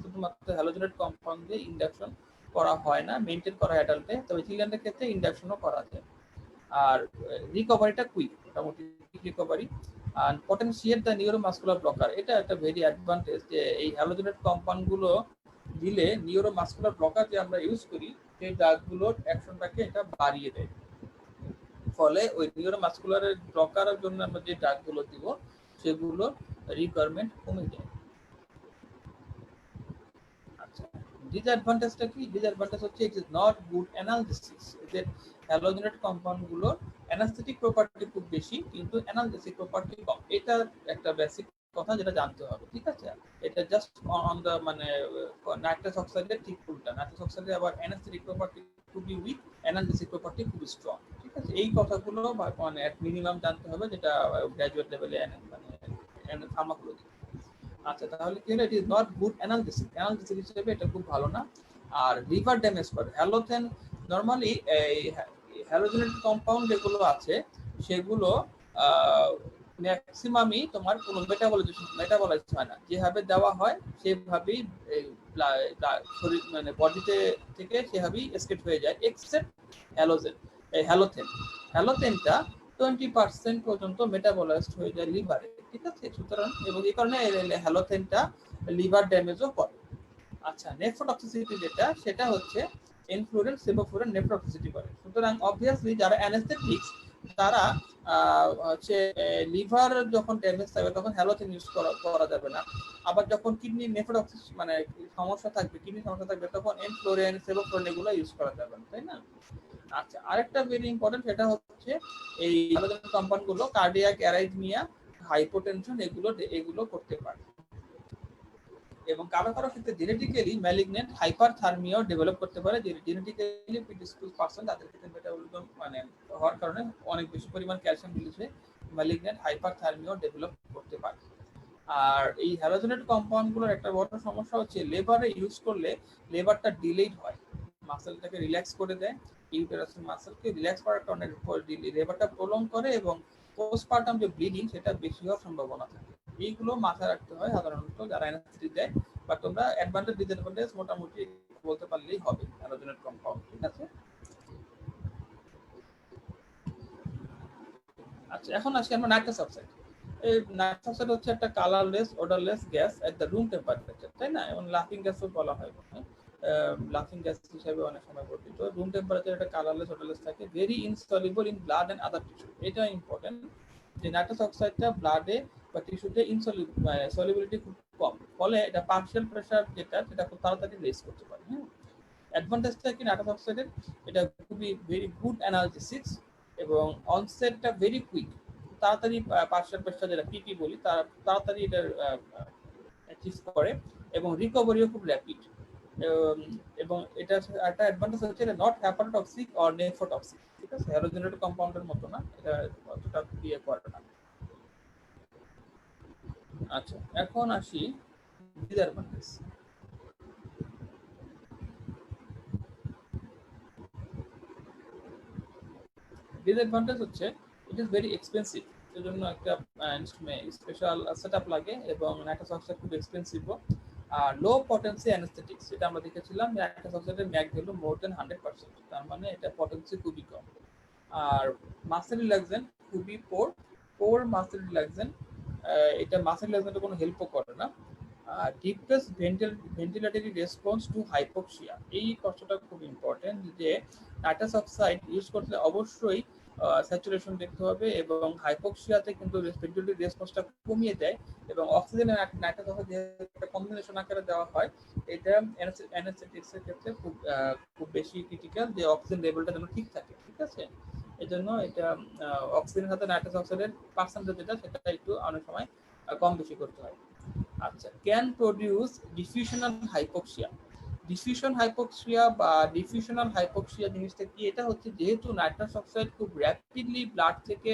শুধুমাত্র হ্যালোজেনেট কম্পাউন্ড দিয়ে ইন্ডাকশন করা হয় না, মেইনটেইন করা অ্যাডাল্টে, তবে চিলড্রেনের ক্ষেত্রে ইন্ডাকশনও করা যায়। আর রিকভারিটা কুইক, মোটামুটি রিকভারি। আর পটেনশিয়েট দ্য নিউরোমাসকুলার ব্লকার, এটা একটা ভেরি অ্যাডভান্টেজ, যে এই হ্যালোজেনেট কম্পাউন্ডগুলো দিলে নিউরোমাসকুলার ব্লকার যে আমরা ইউজ করি সেই ড্রাগগুলোর অ্যাকশনটাকে এটা বাড়িয়ে দেয়, ফলে ওই নিউরোমাসকুলারের ব্লকারের জন্য আমরা যে ড্রাগগুলো দিব সেগুলো রিকোয়ারমেন্ট কমে যায়। আচ্ছা, ডিসঅ্যাডভান্টেজটা কি? ডিসঅ্যাডভান্টেজ হচ্ছে ইট ইজ নট গুড অ্যানালজেসিস। যে হ্যালোজেনেট কম্পাউন্ড গুলোর অ্যানাস্থেটিক প্রপার্টি খুব বেশি কিন্তু অ্যানালজেসিক প্রপার্টি কম। এটা একটা বেসিক কথা যেটা জানতে হবে, ঠিক আছে? এটা জাস্ট অন দ্য মানে নাইট্রাস অক্সাইডের ঠিক উল্টা। নাইট্রাস অক্সাইডে আবার অ্যানাস্থেটিক প্রপার্টি খুবই উইক, অ্যানালজেসিক প্রপার্টি খুবই স্ট্রং, ঠিক আছে? এই কথাগুলো মানে এক মিনিমাম জানতে হবে, যেটা গ্র্যাজুয়েট লেভেলে মানে ফার্মাকোলজি। আচ্ছা, তাহলে কি হলো? It is not good analgesic. Analgesic হিসেবে এটা খুব ভালো না। আর লিভার ড্যামেজ করে। হ্যালোথেন নরমালি এই হ্যালোজেনেটেড কম্পাউন্ড যেগুলো আছে সেগুলো ম্যাক্সিমামই তোমার কোনো মেটাবলাইজ হয় না। যেভাবে দেওয়া হয় সেভাবেই শরীর মানে বডিতে থেকে সেভাবেই এসকেপ হয়ে যায়, এক্সেপ্ট হ্যালোথেন। হ্যালোথেনটা 20% পর্যন্ত মেটাবলাইজড হয়ে যায় লিভারে, ঠিক আছে? সুতরাং এবং এই কারণে হ্যালোথেনটা লিভার ড্যামেজও করে। আচ্ছা, নেফ্রোটক্সিসিটি যেটা, সেটা হচ্ছে এনফ্লুরেন্স সেবোফ্লুরেন নেফ্রোটক্সিসিটি করে। সুতরাং অবভিয়াসলি যারা অ্যানেস্থেটিক্স তারা হচ্ছে লিভার যখন ড্যামেজ থাকবে তখন হ্যালোথেন ইউজ করা যাবে না। আবার যখন কিডনি নেফ্রোটক্সিস মানে সমস্যা থাকবে, কিডনি সমস্যা থাকবে, তখন এনফ্লুরেন সেবোফ্লুরেন এগুলো ইউজ করা যাবে না, তাই না? আচ্ছা, আরেকটা ভেরি ইম্পর্টেন্ট, সেটা হচ্ছে এই হ্যালোজেনেট কম্পাউন্ড গুলো কার্ডিয়াক অ্যারাইথমিয়া, হাইপোটেনশন এগুলো করতে পারে। এবং কারো কারো ক্ষেত্রে জেনেটিক্যালি ম্যালিগন্যান্ট হাইপারথার্মিয়াও ডেভেলপ করতে পারে। যে জেনেটিক্যালি প্রিডিসপোজ পারসন, তাদের ক্ষেত্রে মেটাবলিজম মানে হওয়ার কারণে অনেক বেশি পরিমাণ ক্যালসিয়াম রিলিজ হয়ে ম্যালিগন্যান্ট হাইপারথার্মিয়াও ডেভেলপ করতে পারে। আর এই হ্যালোজেনেট কম্পাউন্ডগুলোর একটা বড় সমস্যা হচ্ছে লিভারে ইউজ করলে লিভারটা ডিলেড হয়, মাসেলটাকে রিল্যাক্স করে দেয়, ইউটেরাসের মাসেলকে রিল্যাক্স করার কারণে লিভারটা প্রলং করে এবং পোস্টপার্টাম যে ব্লিডিং সেটা বেশি হওয়ার সম্ভাবনা থাকে। এইগুলো মাথায় রাখতে হয় সাধারণত যারা অ্যানেস্থেটিক দেয়। বা তোমরা অ্যাডভান্টেজ ডিসঅ্যাডভান্টেজ মোটামুটি বলতে পারলেই হবে হ্যালোজেনেট কম্পাউন্ড, ঠিক আছে? আচ্ছা, এখন আসি আমরা নাইট্রাস অক্সাইড। এই নাইট্রাস অক্সাইড হচ্ছে একটা colourless odourless gas at the room temperature, তাই না? এবং লাফিং গ্যাসও বলা হয়, লাফিং গ্যাস হিসেবে অনেক সময় পরিচিত। রুম টেম্পারেচার একটা কালারলেস ওডারলেস থাকে, very insoluble in blood and other tissue. এটা ইম্পর্টেন্ট যে নাইট্রাস অক্সাইডটা ব্লাডে বা টিস্যুতে সলিবিলিটি খুব কম, ফলে এটা পার্শিয়াল প্রেসার যেটা সেটা খুব তাড়াতাড়ি রেজ করতে পারে। হ্যাঁ, অ্যাডভান্টেজটা কি নাইট্রাস অক্সাইডের? এটা খুবই ভেরি গুড অ্যানালজেসিক্স এবং অনসেটটা ভেরি কুইক, তাড়াতাড়ি পার্শিয়াল প্রেসার যেটা পিপি বলি তারা তাড়াতাড়ি এটার অ্যাচিভ করে এবং রিকভারিও খুব র্যাপিড। এবং এটা একটা অ্যাডভান্টেজ হচ্ছে এটা নট হ্যাপাটোটক্সিক অর নেফ্রোটক্সিক, ঠিক আছে? হ্যালোজেনেট কম্পাউন্ডের মতো না, এটা অতটা ক্রিয়া করে না। আচ্ছা, এখন আসি ডিসঅ্যাডভান্টেজ। ডিসঅ্যাডভান্টেজ হচ্ছে ইট ইজ ভেরি এক্সপেন্সিভ। সেজন্য একটা স্পেশাল সেটআপ লাগে এবং নাইট্রাস অক্সাইড খুব এক্সপেন্সিভও। আর লো পটেন্সি অ্যানেস্থেটিক্স, যেটা আমরা দেখেছিলাম নাইট্রাস অক্সাইডের ম্যাক ভ্যালু মোর দেন 100%, তার মানে এটা পটেন্সি খুবই কম। আর মাসেল রিল্যাক্সেন্ট খুবই পোর মাসেল রিল্যাক্সেন্ট, এটা মাসেল রিল্যাক্সেন্টের কোনো হেল্পও করে না। Depress ventilatory response to hypoxia, এই কষ্টটা খুব ইম্পর্টেন্ট যে নাইট্রাস অক্সাইড ইউজ করলে অবশ্যই স্যাচুরেশন দেখতে হবে এবং হাইপোক্সিয়াতে কিন্তু ভেন্টিলেটরি রেসপন্সটা কমিয়ে দেয় এবং অক্সিজেন নাইট্রাস অক্সাইড যে একটা কম্বিনেশন আকারে দেওয়া হয়, এটা অ্যানেস্থেটিক্সের ক্ষেত্রে খুব বেশি ক্রিটিক্যাল যে অক্সিজেন লেভেলটা যেন ঠিক থাকে, ঠিক আছে? এই জন্য এটা অক্সিজেনের সাথে নাইট্রাস অক্সাইডের পার্সেন্টেজ যেটা সেটা একটু অনেক সময় কম বেশি করতে হয়। আচ্ছা, ক্যান প্রডিউস ডিফিউশনাল হাইপোক্সিয়া। ডিফিউশনাল হাইপোক্সিয়া জিনিসটা কি? এটা হচ্ছে যেহেতু নাইট্রাস অক্সাইড খুব র্যাপিডলি ব্লাড থেকে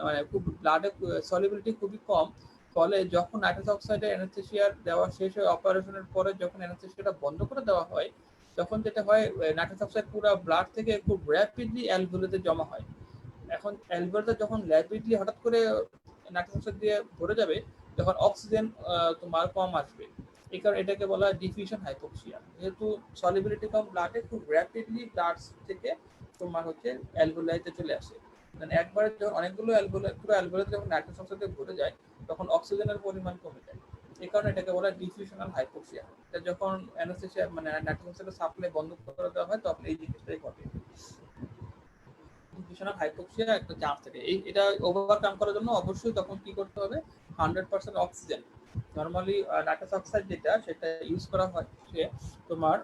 মানে খুব ব্লাডে সলিবিলিটি খুবই কম, ফলে যখন নাইট্রাস অক্সাইডের অ্যানেস্থেসিয়া দেওয়া শেষ হয় অপারেশনের পরে, যখন অ্যানেস্থেসিয়াটা বন্ধ করে দেওয়া হয় তখন যেটা হয় নাইট্রাস অক্সাইড পুরো ব্লাড থেকে খুব র্যাপিডলি অ্যালভিওলেতে জমা হয়। এখন অ্যালভিওলটা যখন র্যাপিডলি হঠাৎ করে নাইট্রাস অক্সাইড দিয়ে ভরে যাবে, তখন অক্সিজেন তোমার কম আসবে। এই কারণে এটাকে বলা হয় ডিফিউশন হাইপোক্সিয়া। যেহেতু সলিবিলিটি কম ব্লাডে, খুব র্যাপিডলি ব্লাড থেকে তোমার হচ্ছে অ্যালভিওলাইতে চলে আসে। মানে একবারে যখন অনেকগুলো পুরো অ্যালভিওলাইতে যখন নাইট্রাস অক্সাইডে ভরে যায় তখন অক্সিজেনের পরিমাণ কমে যায়। এই কারণে এটাকে বলা হয় ডিফিউশনাল হাইপোক্সিয়া। এটা যখন অ্যানেস্থেসিয়া মানে নাইট্রাস অক্সাইডের সাপ্লাই বন্ধ করে দেওয়া হয় তখন এই জিনিসটাই ঘটে। ডিফিউশনাল হাইপোক্সিয়া একটা চান্স থাকে। এটা ওভারকাম করার জন্য অবশ্যই তখন কি করতে হবে? 100% অক্সিজেন নর্মালি নাইট্রাস অক্সাইড যেটা সেটা ইউজ করা হয় সে তোমার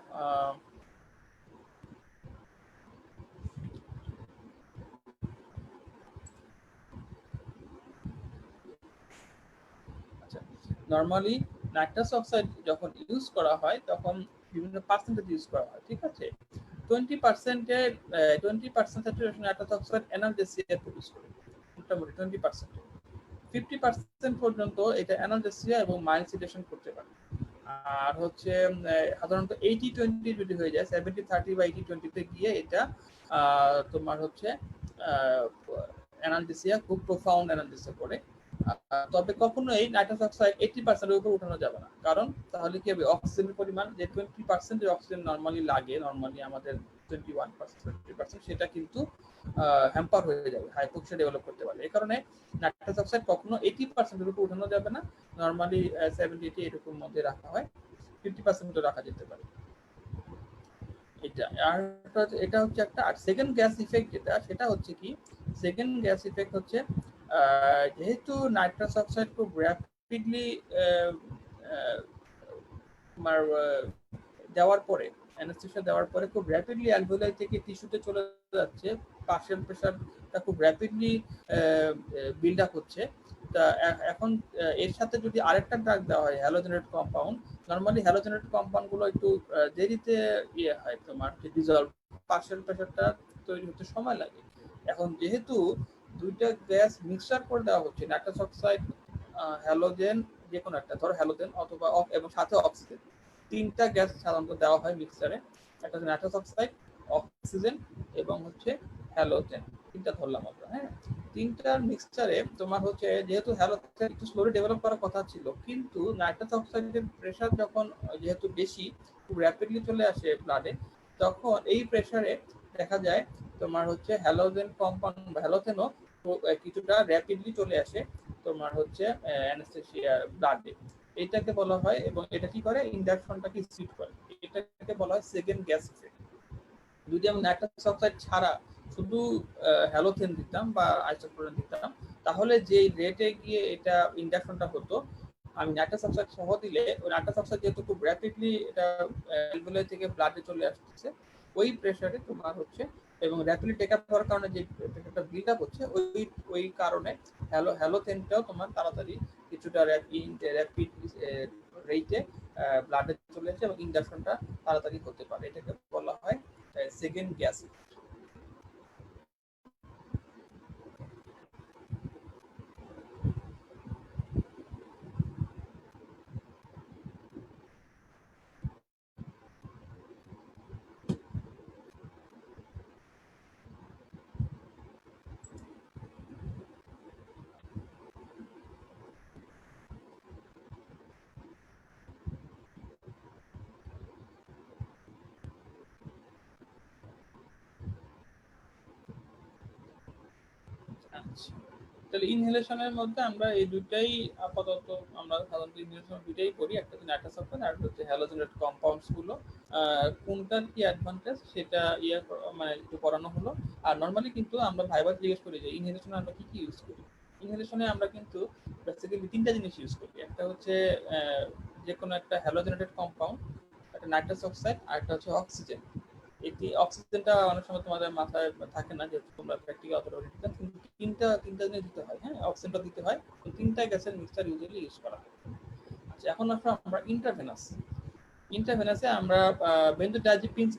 নর্মালি নাইট্রাস অক্সাইড যখন ইউজ করা হয় তখন বিভিন্ন পার্সেন্টেজ ইউজ করা হয়, ঠিক আছে। 20%-এর 20% saturation nitrous oxide analgesia produce করে, মোটামুটি 20%। 50% পর্যন্ত এটা অ্যানালজেসিয়া এবং মাইল্ড সিডেশন করতে পারে। আর হচ্ছে সাধারণত 80-20 যদি হয়ে যায়, 70-30 বা 80-20 তে গিয়ে এটা তোমার হচ্ছে অ্যানালজেসিয়া খুব প্রোফাউন্ড অ্যানালজেসিয়া করে। তবে কখনোই নাইট্রাস অক্সাইড 80%-এর উপর উঠানো যাবে না, কারণ তাহলে কি হবে, অক্সিজেনের পরিমাণ যে 20% অক্সিজেন নর্মালি লাগে, নর্মালি আমাদের 21%-20%, সেটা কিন্তু হ্যাম্পার হয়ে যাবে, হাইপোক্সিয়া ডেভেলপ করতে পারে। এই কারণে নাইট্রাস অক্সাইড কখনো 80%-এর উপর উঠানো যাবে না, নর্মালি 70-80 এরকম মধ্যে রাখা হয়, 50% রাখা যেতে পারে। এটা আর এটা হচ্ছে একটা। আর সেকেন্ড গ্যাস ইফেক্ট যেটা, সেটা হচ্ছে কি, সেকেন্ড গ্যাস ইফেক্ট হচ্ছে যেহেতু নাইট্রাস অক্সাইড খুব র্যাপিডলি তোমার দেওয়ার পরে, অ্যানেস্থেসিয়া দেওয়ার পরে খুব র্যাপিডলি অ্যালভিওলাই থেকে টিস্যুতে চলে যাচ্ছে, পার্শিয়াল প্রেশারটা খুব র্যাপিডলি বিল্ড আপ হচ্ছে। তা এখন এর সাথে যদি আরেকটা ড্রাগ দেওয়া হয়, হ্যালোজেনেট কম্পাউন্ড, নর্মালি হ্যালোজেনেট কম্পাউন্ড গুলো একটু দেরিতে ইয়ে হয়, তোমার ডিজলভ, পার্শিয়াল প্রেশারটা তৈরি হতে সময় লাগে। এখন যেহেতু দুইটা গ্যাস মিক্সচার করে দেওয়া হচ্ছে, নাইট্রাস অক্সাইড, হ্যালোজেন, যে কোনো একটা, ধরো হ্যালোজেন অথবা এবং সাথে অক্সিজেন, তিনটা গ্যাস সাধারণত দেওয়া হয় মিক্সচারে। একটা হচ্ছে নাইট্রাস অক্সাইড, অক্সিজেন এবং হচ্ছে হ্যালোজেন, তিনটা ধরলাম আমরা, হ্যাঁ। তিনটার মিক্সচারে তোমার হচ্ছে, যেহেতু হ্যালোজেন একটু স্লোলি ডেভেলপ করার কথা ছিল, কিন্তু নাইট্রাস অক্সাইডের প্রেশার যখন যেহেতু বেশি, খুব র্যাপিডলি চলে আসে ব্লাডে, তখন এই প্রেশারে দেখা যায় তোমার হচ্ছে হ্যালোজেন কম্পাউন্ড বা হ্যালোজেনও কিছুটা র্যাপিডলি চলে আসে তোমার হচ্ছে অ্যানেস্থেসিয়া ব্লাডে। এটাকে বলা হয়, এবং এটা কি করে, ইন্ডাকশনটাকে স্পিড করে, এটাকে বলা হয় সেকেন্ড গ্যাস ইফেক্ট। যদি আমি নাইট্রাস অক্সাইড ছাড়া শুধু হ্যালোজেন দিতাম বা আইসোপ্রোপেন দিতাম, তাহলে যে রেটে গিয়ে এটা ইন্ডাকশনটা হতো, আমি নাইট্রাস অক্সাইড সহ দিলে, ওই নাইট্রাস অক্সাইড যেহেতু খুব র্যাপিডলি এটা অ্যালভিওলাই থেকে ব্লাডে চলে আসছে, ওই প্রেসারে তোমার হচ্ছে, এবং র্যাপিডলি টেক আপ হওয়ার কারণে যে প্রেসারটা বিল্ড আপ হচ্ছে, ওই কারণে হ্যালোজেনটাও তোমার তাড়াতাড়ি কিছুটা র্যাপিড রেটে ব্লাডে চলে আসে এবং ইন্ডাকশনটা তাড়াতাড়ি হতে পারে। এটাকে বলা হয় সেকেন্ড গ্যাস। তাহলে ইনহেলেশনের মধ্যে আমরা এই দুইটাই আপাতত, আমরা সাধারণত ইনহেলেশন দুইটাই করি, একটা হচ্ছে নাইট্রাস অক্সাইড আর একটা হচ্ছে হ্যালোজেনেট কম্পাউন্ডস গুলো। কোনটার কি অ্যাডভান্টেজ সেটা মানে একটু পড়ানো হলো। আর নর্মালি কিন্তু আমরা ভাইবা জিজ্ঞেস করি যে ইনহেলেশনে আমরা কি কি ইউজ করি। ইনহেলেশনে আমরা কিন্তু বেসিক্যালি তিনটা জিনিস ইউজ করি। একটা হচ্ছে যে কোনো একটা হ্যালোজেনেটেড কম্পাউন্ড, একটা নাইট্রাস অক্সাইড, আর একটা হচ্ছে অক্সিজেন। এটি অক্সিজেনটা অনেক সময় তোমাদের মাথায় থাকে না, যেহেতু তোমরা প্র্যাকটিক্যাল অতটা দিতে, কিন্তু তিনটা জিনিস দিতে হয়, হ্যাঁ। অক্সিজেনটা দিতে হয়, তিনটা গ্যাসের মিক্সচার ইউজুয়ালি ইউজ করা হয়। আচ্ছা, এখন আসলে আমরা ইন্টারভেনাসে আমরা বেনজোডাইজিপিনস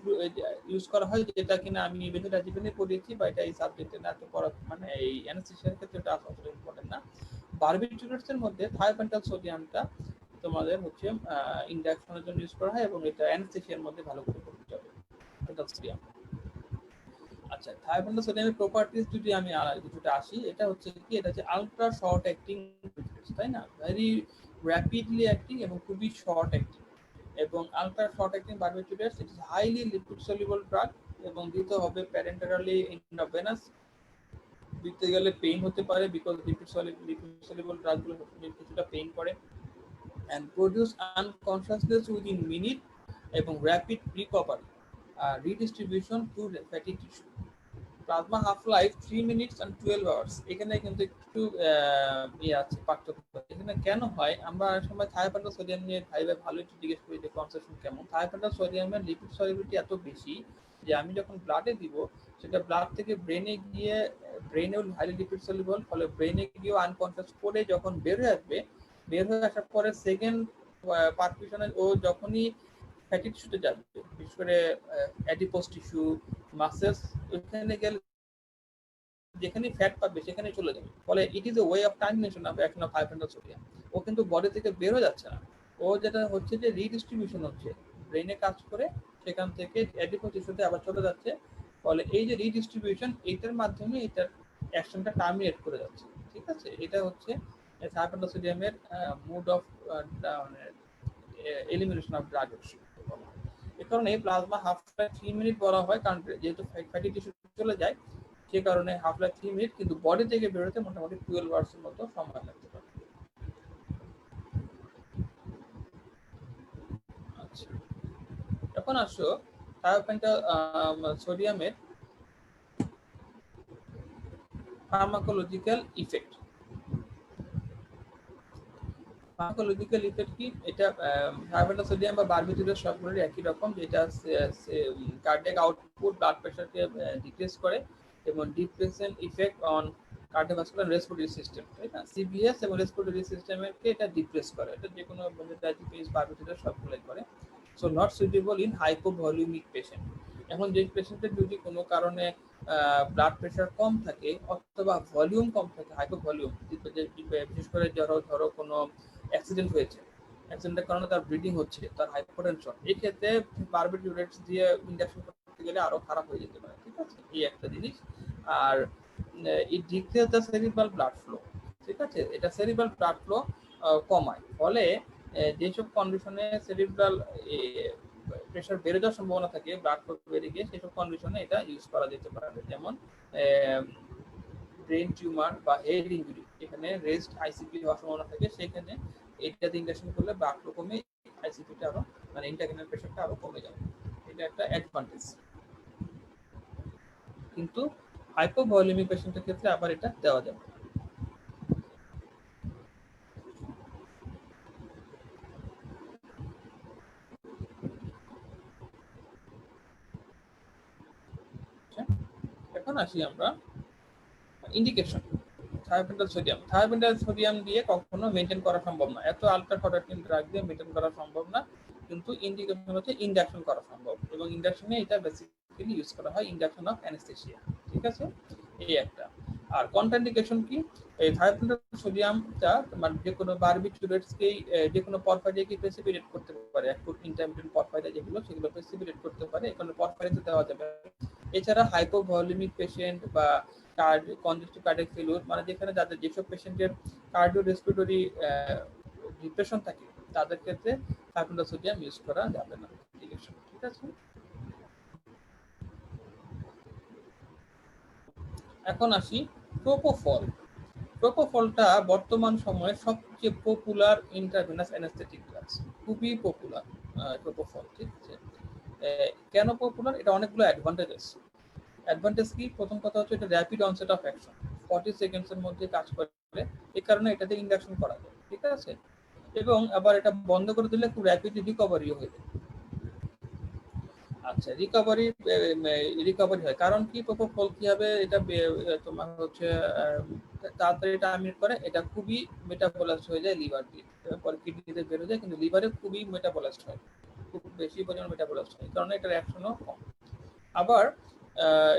ইউজ করা হয়, যেটা কিনা আমি বেনজোডাইজিপিনে পড়িয়েছি, বা এটা এই সাবজেক্টে না, তো পড়া মানে এই অ্যানেস্থেসিয়ার ক্ষেত্রে এটা আসলে ইম্পর্টেন্ট না। বারবিটুরেটসের মধ্যে থায়োপেন্টাল সোডিয়ামটা তোমাদের হচ্ছে ইন্ডাকশনের জন্য ইউজ করা হয়, এবং এটা অ্যানেস্থেসিয়ার মধ্যে ভালো করে পড়তে হবে, সোডিয়াম। আচ্ছা, থায়োপেন্টাল সোডিয়ামের প্রপার্টিজ যদি আমি কিছুটা আসি, এটা হচ্ছে কি, এটা হচ্ছে আলট্রা শর্ট অ্যাক্টিং, তাই না, ভেরি র্যাপিডলি অ্যাক্টিং এবং খুবই শর্ট অ্যাক্টিং। এবং ultra short acting barbiturates, it is highly lipid soluble drug, এবং দিতে হবে প্যারেন্টারালি ইন্ট্রাভেনাস। দিতে গেলে পেইন হতে পারে, বিকজ লিপিড সলিউবল ড্রাগগুলো কিছুটা পেইন করে, and produce unconsciousness within minute এবং rapid recovery, redistribution to fatty tissue. Plasma half life 3 minutes and 12 hours. এখানে কিন্তু একটু আছে পার্থক্য। এখানে কেন হয়, আমরা অনেক সময় থায়োপেন্টাল সোডিয়াম নিয়ে ভাইবে ভালো একটু জিজ্ঞেস করি যে কনসেপশন কেমন। থায়োপেন্টাল সোডিয়ামের লিপিড সলিবিলিটি এত বেশি যে আমি যখন ব্লাডে দিব, সেটা ব্লাড থেকে ব্রেনে গিয়ে, ব্রেনেও হাইলি লিপিড সলিবল, ফলে ব্রেনে গিয়ে আনকনসিয়াস করে যখন বের হয়ে আসবে, বের হয়ে আসার পরে সেকেন্ড পারফিউশনে ও যখনই ফ্যাটি টিস্যুতে যাবে, বিশেষ করে অ্যাডিপোস টিস্যু, মাসেলস, ওখানে গেলে যেখানে ফ্যাট পাবে সেখানে চলে যাবে। ফলে it is a way of termination of action of hypental sodium. ও কিন্তু বডি থেকে বের হয়ে যাচ্ছে না, ও যেটা হচ্ছে যে রিডিস্ট্রিবিউশন হচ্ছে, ব্রেনে কাজ করে সেখান থেকে অ্যাডিপোস টিস্যুতে আবার চলে যাচ্ছে। ফলে এই যে রিডিস্ট্রিবিউশন, এইটার মাধ্যমে এটার অ্যাকশনটা টার্মিনেট করে যাচ্ছে। ঠিক আছে, এটা হচ্ছে হাইপেন্টাল সোডিয়ামের mode of elimination of drug action. এ কারণে প্লাজমা হাফ লাইফ 3 মিনিট বলা হয়, কারণ যেহেতু ফ্যাটি টিস্যু চলে যায়, সে কারণে হাফ লাইফ 3 মিনিট, কিন্তু বডি থেকে বেরোতে মোটামুটি 12 আওয়ার্সের মতো সময় লাগতে পারে। আচ্ছা, এখন আসো থায়োপেন্টাল সোডিয়ামের ফার্মাকোলজিক্যাল ইফেক্ট। ফার্মাকোলজিক্যাল ইফেক্ট কি? এটা থায়োপেন্টাল সোডিয়াম বা বারবিটুরেট সবগুলোরই একই রকম, যেটা কার্ডিয়াক আউটপুট, ব্লাড প্রেশারকে ডিক্রিজ করে এবং depressant effect on cardiovascular respiratory system, তাই না? সিবিএস এবং রেসপিরেটরি সিস্টেমকে এটা ডিপ্রেস করে। এটা যে কোনো ডায়াবেটিস, বারবিটুরেট সবগুলোই করে। So not suitable in hypovolemic patient. এখন যে পেশেন্টের যদি কোনো কারণে ব্লাড প্রেশার কম থাকে অথবা ভলিউম কম থাকে, হাইপোভলিউম, বিশেষ করে ধরো কোনো অ্যাক্সিডেন্ট হয়েছে, অ্যাক্সিডেন্টের কারণে তার ব্লিডিং হচ্ছে, তার হাইপারটেনশন, এই ক্ষেত্রে বারবিটুরেটস দিয়ে ইনজেকশন করতে গেলে আরো খারাপ হয়ে যেতে পারে। ঠিক আছে, এই একটা জিনিস। আর it decrease the cerebral blood flow. ঠিক আছে, এটা সেরিব্রাল ব্লাড ফ্লো কমায়। ফলে যেসব কন্ডিশনে সেরিব্রাল প্রেশার বেড়ে যাওয়ার সম্ভাবনা থাকে, ব্লাড ফ্লো বেড়ে গিয়ে, সেসব কন্ডিশনে এটা ইউজ করা যেতে পারে। যেমন ব্রেন টিউমার বা হেড ইনজুরি, এখানে রেস্ট আইসিপি হওয়ার সম্ভাবনা থাকে, সেখানে এইটাতে ইনজেকশন করলে ব্লাড ফ্লো কমে আইসিপিটা আরো, মানে ইন্টারগ্রেনাল প্রেশারটা আরো কমে যাবে। এটা একটা অ্যাডভান্টেজ। কিন্তু হাইপোভলিউমিক পেশেন্টের ক্ষেত্রে আবার এটা দেওয়া যাবে। এখন আসি আমরা ইন্ডিকেশন। থায়োপেন্টাল সোডিয়াম দিয়ে কখনো মেনটেন করা সম্ভব না, এত আলট্রা শর্ট ড্রাগ দিয়ে মেনটেন করা সম্ভব না, কিন্তু ইন্ডিকেশন হচ্ছে ইনজেকশন করা সম্ভব, এবং ইনজেকশনে এটা বেসিক্যালি ইউজ করা হয় ইনজেকশন অফ অ্যানেস্থেসিয়া। ঠিক আছে, এই একটা। আর কন্ট্রাইন্ডিকেশন কি? এই থায়োপেন্টাল সোডিয়ামটা মানে যে কোনো বারবিটুরেটসকেই যে কোনো পরফাইরিয়াকে প্রেসিপিটেট করতে পারে, অ্যাকুট ইন্টারমিটেন্ট পরফাইরিয়া যেগুলো, সেগুলো প্রেসিপিটেট করতে পারে, এখানে পরফাইরিয়াতে দেওয়া যাবে। এছাড়া হাইপোভলিউমিক পেশেন্ট বা কনজেস্টিভ কার্ডিয়াক ফেলিউর, মানে যেখানে যাদের যেসব পেশেন্টের কার্ডিও রেসপিরেটরি ডিপ্রেশন থাকে, তাদের ক্ষেত্রে থায়োপেন্টাল সোডিয়াম ইউজ করা যাবে না। ঠিক আছে, এখন আসি প্রোপোফল। প্রোপোফলটা বর্তমান সময়ে সবচেয়ে পপুলার ইন্টারভেনাস অ্যানেস্থেটিক ড্রাগস, খুবই পপুলার প্রোপোফল। ঠিক আছে, কেন পপুলার? এটা অনেকগুলো অ্যাডভান্টেজ কি? প্রথম কথা হচ্ছে এটা র্যাপিড অনসেট অফ অ্যাকশন, 40 সেকেন্ডসের মধ্যে কাজ করে, এই কারণে এটাতে ইনজেকশন করা যায়। ঠিক আছে, এবং আবার এটা বন্ধ করে দিলে খুব র্যাপিড রিকভারিও হয়ে যায়। আচ্ছা, রিকভারি হয় কারণ কি? প্রোপোফল কি হবে, এটা তোমার হচ্ছে তাড়াতাড়ি টার্মিনেট করে, এটা খুবই মেটাবলাইজড হয়ে যায় লিভার দিয়ে, পরে কিডনিতে বের হয়ে যায়, কিন্তু লিভারে খুবই মেটাবলাইজড হয়, খুব বেশি পরিমাণ মেটাবলাইজড হয়, কারণ এটা রিঅ্যাকশনও কম। আবার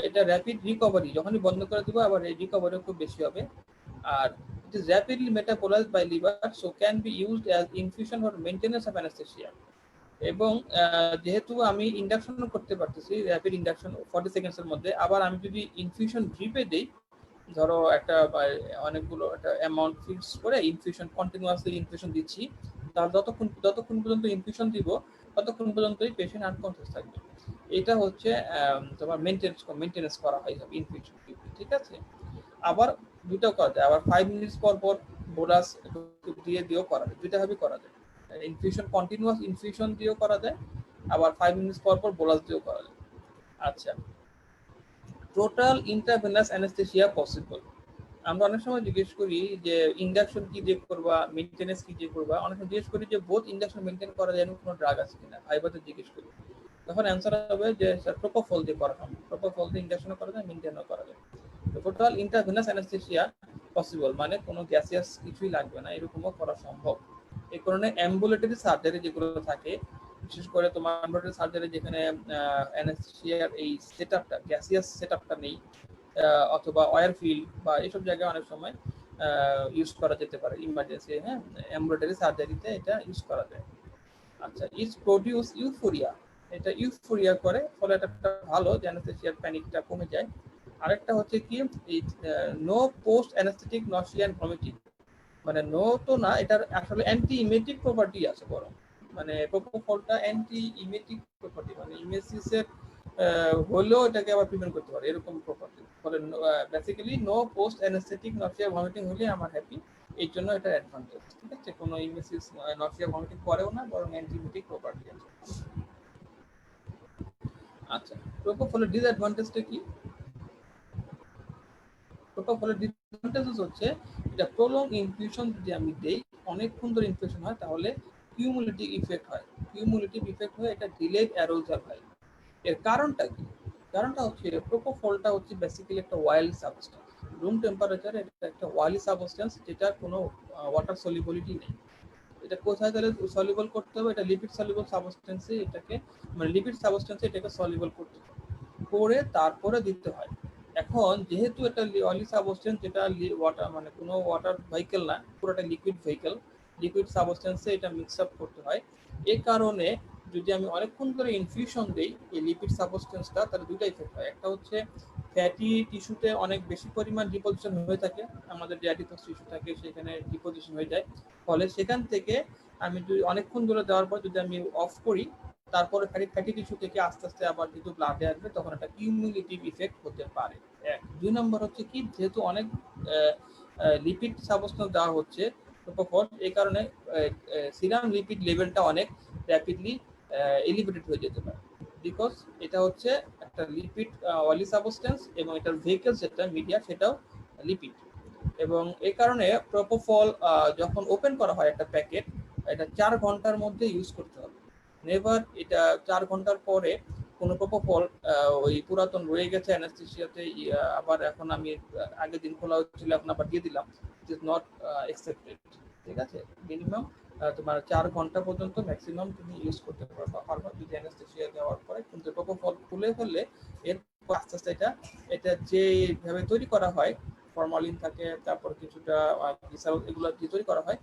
এটা র্যাপিড রিকভারি, যখনই বন্ধ করে দিব আবার এই রিকভারিও খুব বেশি হবে। আর it is rapidly metabolised by liver, so can be used as infusion for maintenance of anaesthesia. এবং যেহেতু আমি ইন্ডাকশন করতে পারতেছি, র্যাপিড ইন্ডাকশন 40 সেকেন্ডসের মধ্যে, আবার আমি যদি ইনফিউশন ড্রিপে দিই, ধরো একটা অনেকগুলো একটা অ্যামাউন্ট ফিক্স করে ইনফিউশন কন্টিনিউয়াসলি ইনফিউশন দিচ্ছি, তার যতক্ষণ পর্যন্ত ইনফিউশন দিব ততক্ষণ পর্যন্তই পেশেন্ট আনকনসিয়াস থাকবে। এটা হচ্ছে তোমার মেনটেনেন্স করা হয় ইনফিউশন। ঠিক আছে, আবার দুটো করা যায়, আবার 5 মিনিটস পর পর বোলাস দিয়েও করা যায়, দুইটাভাবে করা যায়। ইনফিউশন কন্টিনিউয়াস ইনফিউশন দিয়েও করা যায়, আবার 5 মিনিটস পর পর বোলাস দিয়েও করা যায়। আচ্ছা, টোটাল ইন্ট্রাভেনাস অ্যানেস্থেসিয়া পসিবল। আমরা অনেক সময় জিজ্ঞেস করি যে ইন্ডাকশন কি দিয়ে করবা, মেইনটেনেন্স কি দিয়ে করবা। অনেক সময় জিজ্ঞেস করি যে বোথ ইন্ডাকশন মেইনটেইন করা যায় এমন কোনো ড্রাগ আছে কিনা, ভাইবাতে জিজ্ঞেস করি। তখন অ্যান্সার হবে যে প্রোপোফল দিয়ে করা সম্ভব, প্রোপোফল দিয়ে ইন্ডাকশনও করা যায়, মেইনটেইনও করা যায়। টোটাল ইন্ট্রাভেনাস অ্যানেস্থেসিয়া পসিবল, মানে কোনো গ্যাসিয়াস কিছুই লাগবে না, এরকমও করা সম্ভব। এই কারণে অ্যাম্বুলেটরি সার্জারি যেগুলো থাকে, বিশেষ করে তোমার অ্যাম্বুলেটরি সার্জারি যেখানে অ্যানেস্থেসিয়ার এই সেটআপটা, গ্যাসিয়াস সেটআপটা নেই, অথবা ওয়্যার ফিল্ড বা এইসব জায়গায় অনেক সময় ইউজ করা যেতে পারে ইমার্জেন্সি। হ্যাঁ, অ্যাম্বুলেটরি সার্জারিতে এটা ইউজ করা যায়। আচ্ছা, ইজ প্রডিউস ইউফোরিয়া, এটা ইউফোরিয়া করে, ফলে এটা ভালো যে অ্যানেস্থেসিয়ার প্যানিকটা কমে যায়। আরেকটা হচ্ছে কি, no post anaesthetic nausea and vomiting, মানে নো তো না, এটার আসলে অ্যান্টি ইমেটিক প্রপার্টি আছে বরং, মানে প্রোপোফলটা অ্যান্টি ইমেটিক প্রপার্টি, মানে ইমেসিসের হলেও এটাকে আবার প্রিভেন্ট করতে পারে, এরকম প্রপার্টি। ফলে basically no post anaesthetic nausea vomiting হলে আমার হ্যাপি, এই জন্য এটা অ্যাডভান্টেজ। ঠিক আছে, কোনো ইমেসিস নসিয়া ভমিটিং করেও না, বরং অ্যান্টিমেটিক প্রপার্টি আছে। আচ্ছা, প্রোপোফলের ডিসঅ্যাডভান্টেজটা কি? প্রোপোফলের ডিসঅ্যাডভান্টেজেস হচ্ছে এটা প্রলং ইনফিউশন যদি আমি দেই, অনেকক্ষণ ধরে ইনফিউশন হয়, তাহলে কিউমুলেটিভ ইফেক্ট হয়, কিউমুলেটিভ ইফেক্ট হয়ে এটা ডিলেড অ্যারোজাল হয়। এর কারণটা কি? কারণটা হচ্ছে প্রোপোফলটা হচ্ছে বেসিক্যালি একটা ওয়াইল্ড সাবস্টেন্স, রুম টেম্পারেচারে এটা একটা ওয়াইল্ড সাবস্টেন্স, যেটা কোনো ওয়াটার সলিবিলিটি নেই। এটা কোথায় তাহলে সলিবল করতে হবে? এটা লিপিড সলিবল সাবস্টেন্সে এটাকে, মানে লিপিড সাবস্টেন্সে এটাকে সলিবল করতে হবে, করে তারপরে দিতে হয়। এখন যেহেতু এটা অয়েলি সাবস্টেন্স, যেটা ওয়াটার, মানে কোনো ওয়াটার ভেহিকেল না, পুরোটা লিকুইড ভেহিকেল, লিকুইড সাবস্টেন্সে এটা মিক্স আপ করতে হয়। এই কারণে যদি আমি অনেকক্ষণ ধরে ইনফিউশন দিই এই লিপিড সাবস্টেন্সটা, তাহলে দুইটা ইফেক্ট হয়। একটা হচ্ছে ফ্যাটি টিস্যুতে অনেক বেশি পরিমাণ ডিপোজিশন হয়ে থাকে, আমাদের যে অ্যাডিপোজ টিস্যু থাকে সেখানে ডিপোজিশন হয়ে যায়, ফলে সেখান থেকে আমি যদি অনেকক্ষণ ধরে দেওয়ার পর যদি আমি অফ করি, তারপরে ফ্যাটি টিস্যু থেকে আস্তে আস্তে আবার যেহেতু ব্লাডে আসবে, তখন একটা কিউমুলেটিভ ইফেক্ট হতে পারে। দুই নম্বর হচ্ছে কি, যেহেতু অনেক লিপিড সাবস্টেন্স দেওয়া হচ্ছে প্রোপোফল, এই কারণে সিরাম লিপিড লেভেলটা অনেক র্যাপিডলি এলিভেটেড হয়ে যেতে পারে, বিকজ এটা হচ্ছে একটা লিপিড অয়েলি সাবস্টেন্স, এবং এটার ভেহিকেল যেটা মিডিয়া সেটাও লিপিড। এবং এই কারণে প্রোপোফল যখন ওপেন করা হয় একটা প্যাকেট, এটা 4 ঘন্টার মধ্যে ইউজ করতে হবে। নেভার এটা 4 ঘন্টার পরে কোনো প্রোপোফল ওই পুরাতন রয়ে গেছে অ্যানেস্থেসিয়াতে, আবার এখন আমি আগের দিন খোলা হচ্ছিল, এখন আবার দিয়ে দিলাম, ইট ইজ নট অ্যাকসেপ্টেড। ঠিক আছে, মিনিমাম তোমার 4 ঘন্টা পর্যন্ত ম্যাক্সিমাম তুমি ইউজ করতে পারবা যদি অ্যানেস্থেসিয়া দেওয়ার পরে। কিন্তু প্রোপোফল খুলে ফেললে এরপর আস্তে আস্তে এটা যেভাবে তৈরি করা হয়, ফরমালিন থাকে, তারপর কিছুটা এগুলো দিয়ে তৈরি করা হয়,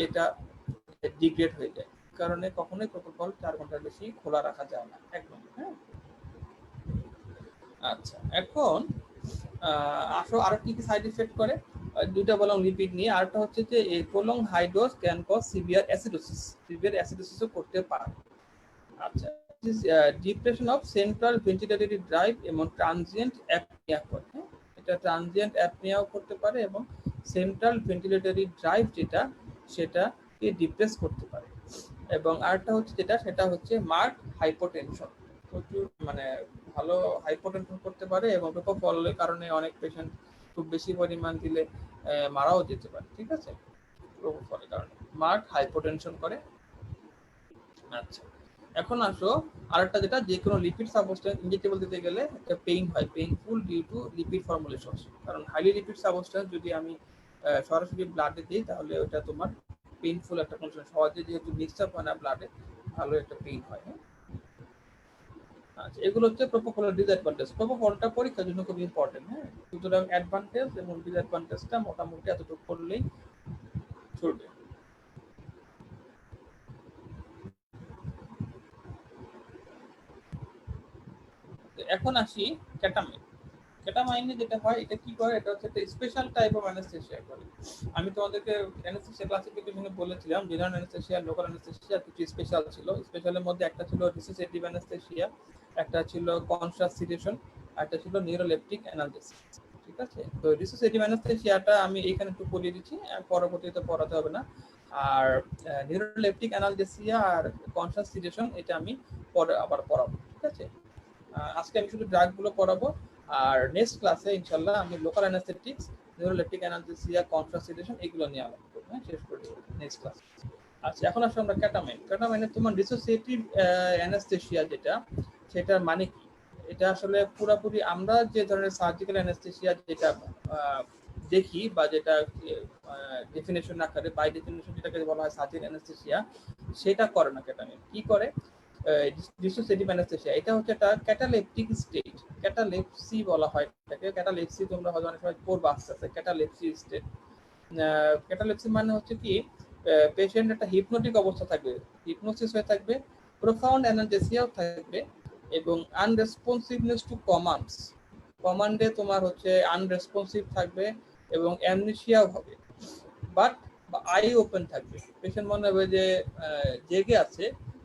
এটা ডিগ্রেড হয়ে যায়। কারণে কখনোই প্রোটোকল 4 ঘন্টার বেশি খোলা রাখা যায় না একদম। হ্যাঁ, আচ্ছা, এখন আসো আরো কি কি সাইড ইফেক্ট করে, দুইটা বললাম লিপিড নিয়ে, আরেকটা হচ্ছে যে এই prolong high dose can cause severe অ্যাসিডোসিসও করতে পারে। আচ্ছা, depression of central ventilatory drive এবং ট্রানজিয়েন্ট অ্যাপনিয়া করে। এটা ট্রানজিয়েন্ট অ্যাপনিয়াও করতে পারে, এবং সেন্ট্রাল ভেন্টিলেটরি ড্রাইভ যেটা, সেটাকে ডিপ্রেস করতে পারে। এবং আরেকটা হচ্ছে যেটা, সেটা হচ্ছে মার্ক হাইপোটেনশন, প্রচুর মানে ভালো হাইপোটেনশন করতে পারে, এবং প্রোপোফলের কারণে অনেক পেশেন্ট খুব বেশি পরিমাণ দিলে মারাও যেতে পারে। ঠিক আছে, প্রোপোফলের কারণে মার্ক হাইপোটেনশন করে। আচ্ছা, এখন আসো আরেকটা যেটা, যে কোনো লিপিড সাবস্টেন্স ইনজেক্টেবল দিতে গেলে একটা পেইন হয়, painful due to lipid formulation. কারণ হাইলি লিপিড সাবস্টেন্স যদি আমি সরাসরি ব্লাডে দিই, তাহলে ওটা তোমার পেইনফুল একটা কন্ডিশন, সহজে যেহেতু মিক্স আপ হয় না ব্লাডে, ভালো একটা পেইন হয়। আচ্ছা, এগুলো হচ্ছে প্রোপোফলের ডিসঅ্যাডভান্টেজ। প্রোপোফলটা পরীক্ষার জন্য খুব ইম্পর্টেন্ট। হ্যাঁ, সুতরাং অ্যাডভান্টেজ এবং ডিসঅ্যাডভান্টেজটা মোটামুটি এতটুকু করলেই চলবে। এখন আসি ক্যাটামাইন। ক্যাটামাইনে যেটা হয়, এটা কি করে, এটা হচ্ছে একটা স্পেশাল টাইপ অফ অ্যানেস্থেসিয়া করে। আমি তোমাদেরকে অ্যানেস্থেসিয়া ক্লাসিফিকেশনে বলেছিলাম, জেনারেল অ্যানেস্থেসিয়া, লোকাল অ্যানেস্থেসিয়া, কিছু স্পেশাল ছিল। স্পেশালের মধ্যে একটা ছিল রিসোসিয়েটিভ অ্যানেস্থেসিয়া, একটা ছিল কনশাস সিডেশন, আর একটা ছিল নিউরোলেপটিক অ্যানালজেসিস। ঠিক আছে, তো রিসোসিয়েটিভ অ্যানেস্থেসিয়াটা আমি এখানে একটু পড়িয়ে দিচ্ছি, পরবর্তীতে পড়াতে হবে না। আর নিউরোলেপটিক অ্যানালজেসিয়া আর কনশাস সিডেশন এটা আমি পরে আবার পড়াবো। ঠিক আছে, আজকে আমি শুধু ড্রাগগুলো পড়াবো। আর নেক্সট ক্লাসে ইনশাল্লাহ আমি লোকাল অ্যানাস্থেটিক্স, নিউরোলেপটিক অ্যানাস্থেসিয়া, কন্ট্রাসেডেশন এগুলো নিয়ে আলোচনা করবো, শেষ করে দেবো নেক্সট ক্লাস। আচ্ছা, এখন আসলে আমরা ক্যাটামাইন। ক্যাটামাইনে তোমার ডিসোসিয়েটিভ অ্যানাস্থেসিয়া যেটা, সেটার মানে কি? এটা আসলে পুরোপুরি আমরা যে ধরনের সার্জিক্যাল অ্যানাস্থেসিয়া যেটা দেখি বা যেটা ডেফিনেশন আকারে বাই ডেফিনেশন যেটাকে বলা হয় সার্জিক্যাল অ্যানাস্থেসিয়া, সেটা করে না ক্যাটামাইন। কি করে? ডিসোসিয়েটিভ অ্যানাস্থেসিয়া এটা হচ্ছে একটা ক্যাটালেপটিক স্টেট, ক্যাটালেপসি বলা হয় এটাকে। ক্যাটালেপসি তোমরা হয়তো অনেক সময় পড়বা আস্তে আস্তে, ক্যাটালেপসি স্টেট। ক্যাটালেপসি মানে হচ্ছে কি, পেশেন্ট একটা হিপনোটিক অবস্থা থাকবে, হিপনোসিস হয়ে থাকবে, প্রোফাউন্ড অ্যানালজেসিয়াও থাকবে, এবং আনরেসপন্সিভনেস টু কমান্ডস, কমান্ডে তোমার হচ্ছে আনরেসপন্সিভ থাকবে, এবং অ্যামনেসিয়াও হবে, বাট আই ওপেন থাকবে। পেশেন্ট মনে হবে যে জেগে আছে,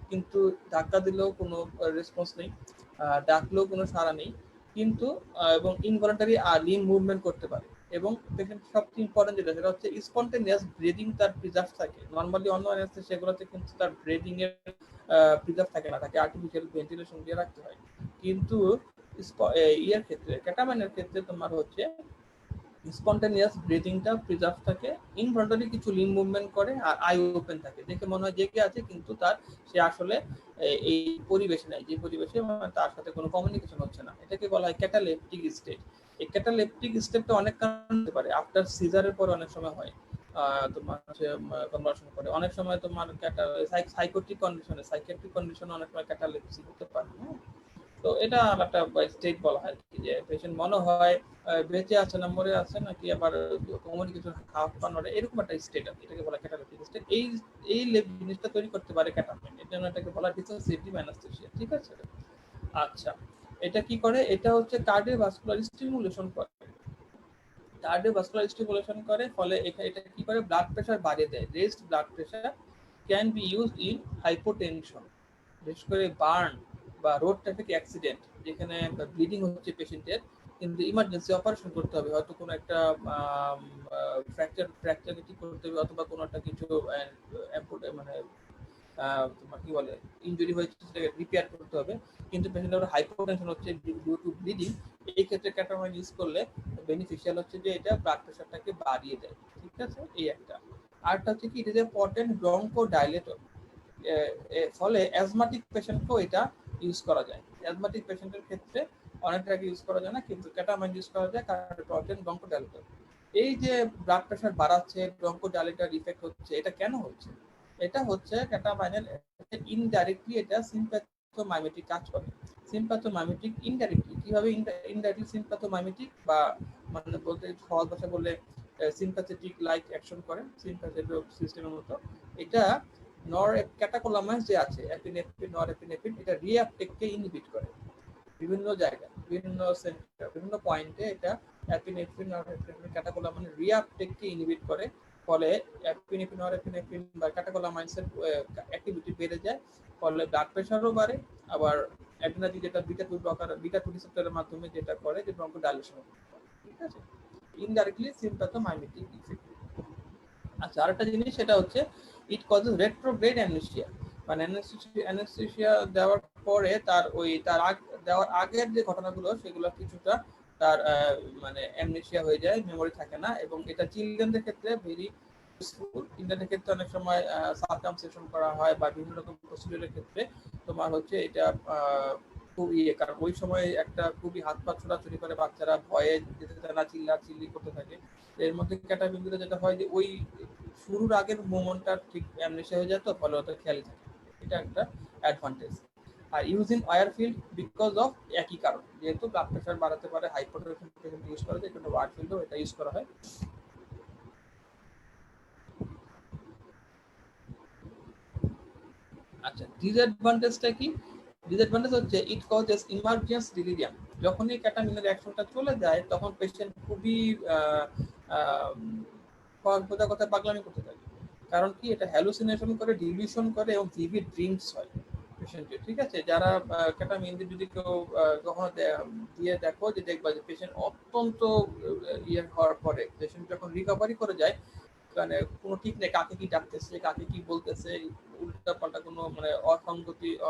কিন্তু ধাক্কা দিলেও কোনো রেসপন্স নেই, ডাকলেও কোনো সাড়া নেই, কিন্তু এবং ইনভলান্টারি লিম মুভমেন্ট করতে পারে। এবং পেশেন্ট সবচেয়ে ইম্পর্টেন্ট যেটা, সেটা হচ্ছে স্পন্টেনিয়াস ব্রিদিং তার প্রিজার্ভ থাকে। নর্মালি অন্য সেগুলোতে কিন্তু তার ব্রিদিং এর প্রিজার্ভ থাকে না, তাকে আর্টিফিশিয়াল ভেন্টিলেশন দিয়ে রাখতে হয়। কিন্তু ইয়ার ক্ষেত্রে, ক্যাটামাইনের ক্ষেত্রে তোমার হচ্ছে স্পন্টেনিয়াস ব্রিদিংটা প্রিজার্ভ থাকে, ইনভলান্টারি কিছু লিম মুভমেন্ট করে, আর আই ওপেন থাকে, দেখে মনে হয় জেগে আছে, কিন্তু তার সে আসলে এই পরিবেশে নাই, যে পরিবেশে তার সাথে কোনো কমিউনিকেশন হচ্ছে না। এটাকে বলা হয় ক্যাটালেপটিক স্টেট। এই ক্যাটালেপটিক স্টেটটা অনেক কারণ হতে পারে, আফটার সিজারের পর অনেক সময় হয়, তোমার হচ্ছে কনভার্সন করে, অনেক সময় তোমার সাইকোটিক কন্ডিশনে, সাইকিয়াট্রিক কন্ডিশনে অনেক সময় ক্যাটালেপসি হতে পারে। তো এটা একটা স্টেট বলা হয় যে পেশেন্ট মনে হয় বেঁচে আছে না মরে আছে, নাকি আবার কমিউনিকেশন হাফ পানোরে, এরকম একটা স্টেট আছে, এটাকে বলা ক্যাটালেপটিক স্টেট। এই জিনিসটা তৈরি করতে পারে ক্যাটামাইন, এর জন্য এটাকে বলা ডিসোসিয়েটিভ অ্যানাস্থেসিয়া। ঠিক আছে? আচ্ছা, এটা কি করে? এটা হচ্ছে কার্ডিওভাস্কুলার স্টিমুলেশন করে, কার্ডিওভাস্কুলার স্টিমুলেশন করে, ফলে এটা কি করে? ব্লাড প্রেশার বাড়িয়ে দেয়। Raised blood pressure can be used in hypotension, বিশেষ করে বার্ন বা রোড ট্রাফিক অ্যাক্সিডেন্ট, যেখানে ব্লিডিং হচ্ছে পেশেন্টের, কিন্তু ইমার্জেন্সি অপারেশন করতে হবে, হয়তো কোনো একটা ফ্র্যাকচার ঠিক করতে হবে, অথবা কোনো একটা কিছু মানে তোমার কি বলে ইনজুরি হয়েছে, সেটাকে রিপেয়ার করতে হবে, কিন্তু পেশেন্টের হাইপোটেনশন হচ্ছে ডিউ টু ব্লিডিং। এই ক্ষেত্রে ক্যাটামাইন ইউজ করলে বেনিফিশিয়াল হচ্ছে যে এটা ব্লাড প্রেশারটাকে বাড়িয়ে দেয়। ঠিক আছে? এই একটা। আরেকটা হচ্ছে কি, এটা যে পটেন্ট ব্রঙ্কো ডাইলেটর, ফলে অ্যাজমাটিক পেশেন্টকেও এটা ইউজ করা যায়। অ্যাজমাটিক পেশেন্টের ক্ষেত্রে অনেকটাকে ইউজ করা যায় না, কিন্তু ক্যাটামাইন ইউজ করা যায়, কারণ পটেন্ট ব্রঙ্কো ডাইলেটর। এই যে ব্লাড প্রেশার বাড়াচ্ছে, ব্রঙ্কো ডাইলেটর ইফেক্ট হচ্ছে, এটা কেন হচ্ছে? এটা হচ্ছে ক্যাটামাইনের ইনডাইরেক্টলি এটা সিম্প্যাথোমাইমেটিক কাজ করে। সিম্প্যাথোমাইমেটিক ইনডাইরেক্টলি কিভাবে? ইনডাইরেক্টলি সিম্প্যাথোমাইমেটিক, বা মানে বলতে সহজ ভাষা বললে সিম্প্যাথেটিক লাইক অ্যাকশন করে, সিম্প্যাথেটিক সিস্টেমের মতো। এটা ক্যাটাকোলামাইন্স যে আছে, অ্যাপিনেফ্রিন, নরএপিনেফ্রিন, এটা রিঅ্যাপটেককে ইনহিবিট করে বিভিন্ন জায়গায়, বিভিন্ন সেন্টার, বিভিন্ন পয়েন্টে। এটা অ্যাপিনেফ্রিন, নরএপিনেফ্রিন, ক্যাটাকোলামাইন রিঅ্যাপটেককে ইনহিবিট করে, ফলে অ্যাপিনেফ্রিন, নরএপিনেফ্রিন বা ক্যাটাকোলামাইন্সের অ্যাক্টিভিটি বেড়ে যায়, ফলে ব্লাড প্রেশারও বাড়ে। আবার অ্যাড্রিনালিন যেটা বিটা 2 রিসেপ্টরের মাধ্যমে যেটা করে যে ব্রঙ্কোডাইলেশন। ঠিক আছে? Indirectly sympathomimetic effect. আচ্ছা, আরেকটা জিনিস সেটা হচ্ছে ইট কজেস রেট্রোগ্রেড অ্যামনেসিয়া, মানে অ্যানেসথেসিয়া দেওয়ার পরে দেওয়ার আগের যে ঘটনাগুলো, সেগুলো কিছুটা তার মানে অ্যামনেসিয়া হয়ে যায়, মেমোরি থাকে না। এবং এটা চিলড্রেনদের ক্ষেত্রে ভেরি ইউজফুল। চিলড্রেনের ক্ষেত্রে অনেক সময় সার্কামসিশন করা হয় বা বিভিন্ন রকম প্রসিডিউরের ক্ষেত্রে তোমার হচ্ছে এটা খুব কারণ ওই সময় একটা খুবই হাত পা ছোড়াছুড়ি করে, বাচ্চারা ভয়ে যেতে চায় না, চিল্লি করতে থাকে। এর মধ্যে ক্যাটাবিনগুলো যেটা হয় যে ওই শুরুর আগের মোমেন্টটা ঠিক অ্যামনেসিয়া হয়ে যায়, তো ফলে ওটা খেয়ালই থাকে। এটা একটা অ্যাডভান্টেজ। আর ইউজিং ওয়ারফিল্ড বিকজ অফ একই কারণ, যেহেতু ব্লাড প্রেশার বাড়াতে পারে, হাইপোটেনশন পেশেন্ট ইউজ করা যায়, কিন্তু ওয়ারফিল্ডও এটা ইউজ করা হয়। আচ্ছা, ডিসঅ্যাডভান্টেজটা কি? ডিসঅ্যাডভান্টেজ হচ্ছে ইট কজেস ইমার্জেন্স ডিলিরিয়াম। যখনই ক্যাটামিনের অ্যাকশনটা চলে যায়, তখন পেশেন্ট খুবই কথা কথা পাগলামি করতে থাকে। কারণ কি? এটা হ্যালুসিনেশন করে, ডিলিউশন করে, এবং ভিভিড ড্রিমস হয় পেশেন্টের। ঠিক আছে? যারা ক্যাটামিন যদি কেউ কখনো দিয়ে দেখো, যে দেখবা যে পেশেন্ট অত্যন্ত ইয়ে হওয়ার পরে, পেশেন্ট যখন রিকভারি করে যায়, মানে কোনো ঠিক নেই, কাকে কি ডাকতেছে, কাকে কি বলতেছে, উল্টা পাল্টা কোনো মানে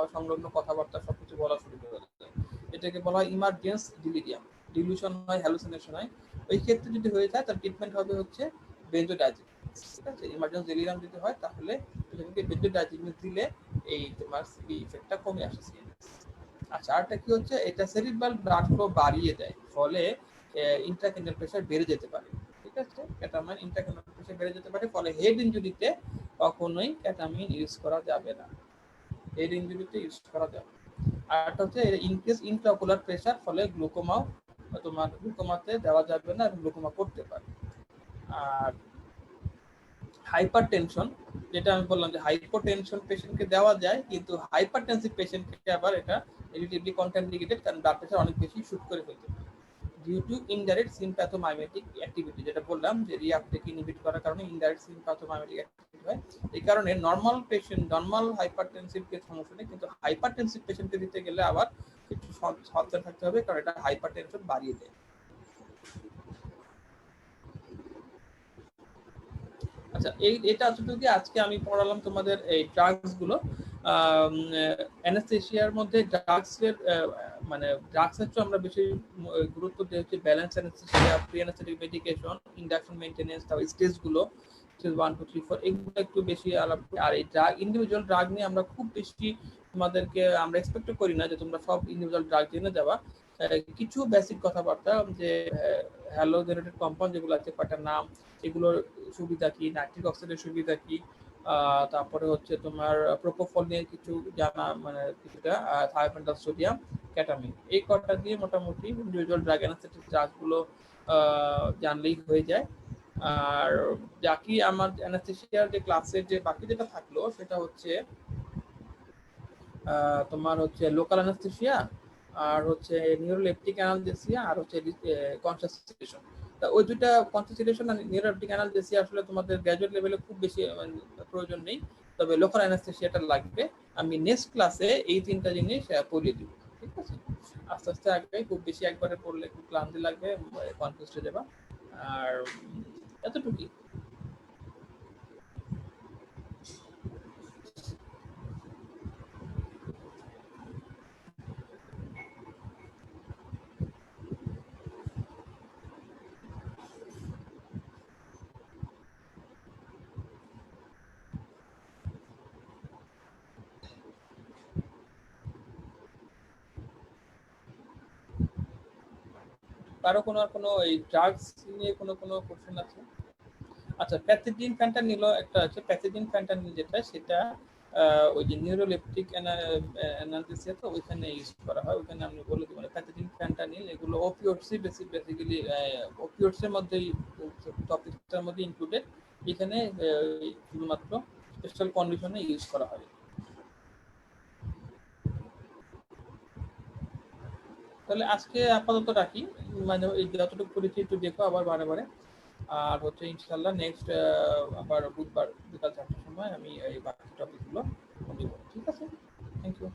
অসংলগ্ন কথাবার্তা সবকিছু বলা শুরু করে দেয়। এটাকে বলা হয় ইমার্জেন্স ডিলিরিয়াম। ডিলুশন হয়, হ্যালুসিনেশন হয়, ওই ক্ষেত্রে যদি হয়ে যায় তার ট্রিটমেন্ট হবে হচ্ছে বেনজোডাইজিপিন। ঠিক আছে, ইমার্জেন্সি ডেলিরাম যদি হয় তাহলে সেটাকে বেনজোডাইজিপিন দিলে এই তোমার সিবি ইফেক্টটা কমে আসে। আচ্ছা, আরটা কি হচ্ছে, এটা সেরিব্রাল ব্লাড ফ্লো বাড়িয়ে দেয়, ফলে ইন্ট্রাক্রেনিয়াল প্রেসার বেড়ে যেতে পারে। ঠিক আছে, ক্যাটামাইন ইন্ট্রাক্রেনিয়াল প্রেসার বেড়ে যেতে পারে, ফলে হেড ইনজুরিতে কখনোই ক্যাটামিন ইউজ করা যাবে না, হেড ইনজুরিতে ইউজ করা যাবে। আর একটা হচ্ছে ইনকেস ইন্ট্রাঅকুলার প্রেসার, ফলে গ্লুকোমাও তোমার গ্লুকোমাতে দেওয়া যাবে না এবং গ্লুকোমা করতে পারে। আর হাইপার টেনশন, যেটা আমি বললাম যে হাইপোটেনশন পেশেন্টকে দেওয়া যায়, কিন্তু হাইপারটেনসিভ পেশেন্টকে আবার এটা রিলেটিভলি কন্ট্রাইন্ডিকেটেড, কারণ ব্লাড প্রেশার অনেক বেশি শুট করে ফেলতে পারে ডিউ টু ইনডাইরেক্ট সিম্প্যাথোমাইমেটিক অ্যাক্টিভিটি, যেটা বললাম যে রিঅ্যাক্টকে ইনহিবিট করার কারণে ইনডাইরেক্ট সিম্প্যাথোমাইমেটিক অ্যাক্টিভিটি হয়। এই কারণে নর্মাল পেশেন্ট, নর্মাল হাইপারটেনসিভকে সমস্যা নেই, কিন্তু হাইপারটেনসিভ পেশেন্টকে দিতে গেলে আবার একটু সাবধান থাকতে হবে, কারণ এটা হাইপারটেনশন বাড়িয়ে দেয়। আচ্ছা, এটা যদি আজকে আমি পড়ালাম তোমাদের এই ড্রাগস গুলো। অ্যানেস্থেসিয়ার মধ্যে ড্রাগসের মানে ড্রাগসের চেয়ে আমরা বেশি গুরুত্ব দিই হচ্ছে balance anaesthesia, pre anaesthetic medication, induction maintenance, তারপর স্টেজগুলো, স্টেজ 1 2 3 4, এগুলো একটু বেশি আলাপ। আর এই ড্রাগ, ইন্ডিভিজুয়াল ড্রাগ নিয়ে আমরা খুব বেশি তোমাদেরকে আমরা এক্সপেক্ট করি না যে তোমরা সব ইন্ডিভিজুয়াল ড্রাগ জেনে যাবা। কিছু বেসিক কথাবার্তা, যে হ্যালোজেনেটেড কম্পাউন্ড যেগুলো আছে, কয়টা নাম, এগুলোর সুবিধা কি, নাইট্রিক অক্সাইডের সুবিধা কি, তারপরে হচ্ছে তোমার প্রোপোফল নিয়ে কিছু জানা, মানে কিছুটা, থায়োপেন্টাল সোডিয়াম, ক্যাটামিন, এই কটা দিয়ে মোটামুটি ইন্ডিভিজুয়াল ড্রাগ অ্যানাস্থেটিক ড্রাগগুলো জানলেই হয়ে যায়। আর বাকি আমার অ্যানাস্থেসিয়ার যে ক্লাসের যে বাকি যেটা থাকলো সেটা হচ্ছে তোমার হচ্ছে লোকাল অ্যানাস্থেসিয়া, আর হচ্ছে নিউরোলেপটিক অ্যানালজেসিয়া, আর হচ্ছে কনশাস সিডেশন। তা ওই দুইটা কনশাস সিডেশন আর নিউরোলেপটিক অ্যানালজেসিয়া আসলে তোমাদের গ্র্যাজুয়েট লেভেলে খুব বেশি প্রয়োজন নেই, তবে লোকাল অ্যানাস্থেসিয়াটা লাগবে। আমি নেক্সট ক্লাসে এই তিনটা জিনিস পড়িয়ে দিব। ঠিক আছে, আস্তে আস্তে আগে, খুব বেশি একবারে পড়লে খুব ক্লান্তি লাগবে, কনফিউজ হয়ে যাবা। আর এতটুকুই। কারো কোনো এই ড্রাগস নিয়ে কোনো কোশ্চেন আছে? আচ্ছা, প্যাথেজিন ফ্যান্টানিলও একটা আছে, প্যাথেজিন ফ্যান্টানিল যেটা, সেটা ওই যে নিউরোলেপটিক অ্যানালজেসিয়া, তো ওইখানে ইউজ করা হয়। ওইখানে আমি বলে দিব, মানে প্যাথেজিন ফ্যান্টানিল এগুলো ওপিওইডসই বেসিক্যালি ওপিওইডসের মধ্যেই, টপিকটার মধ্যে ইনক্লুডেড। এখানে শুধুমাত্র স্পেশাল কন্ডিশনে ইউজ করা হয়। তাহলে আজকে আপাতত রাখি, মানে এই যতটুকু করেছি একটু দেখো আবার বারে বারে। আর হচ্ছে ইনশাল্লাহ নেক্সট আবার বুধবার বিকাল 4টার সময় আমি এই বাকি টপিকগুলো বলবো। ঠিক আছে, থ্যাংক ইউ।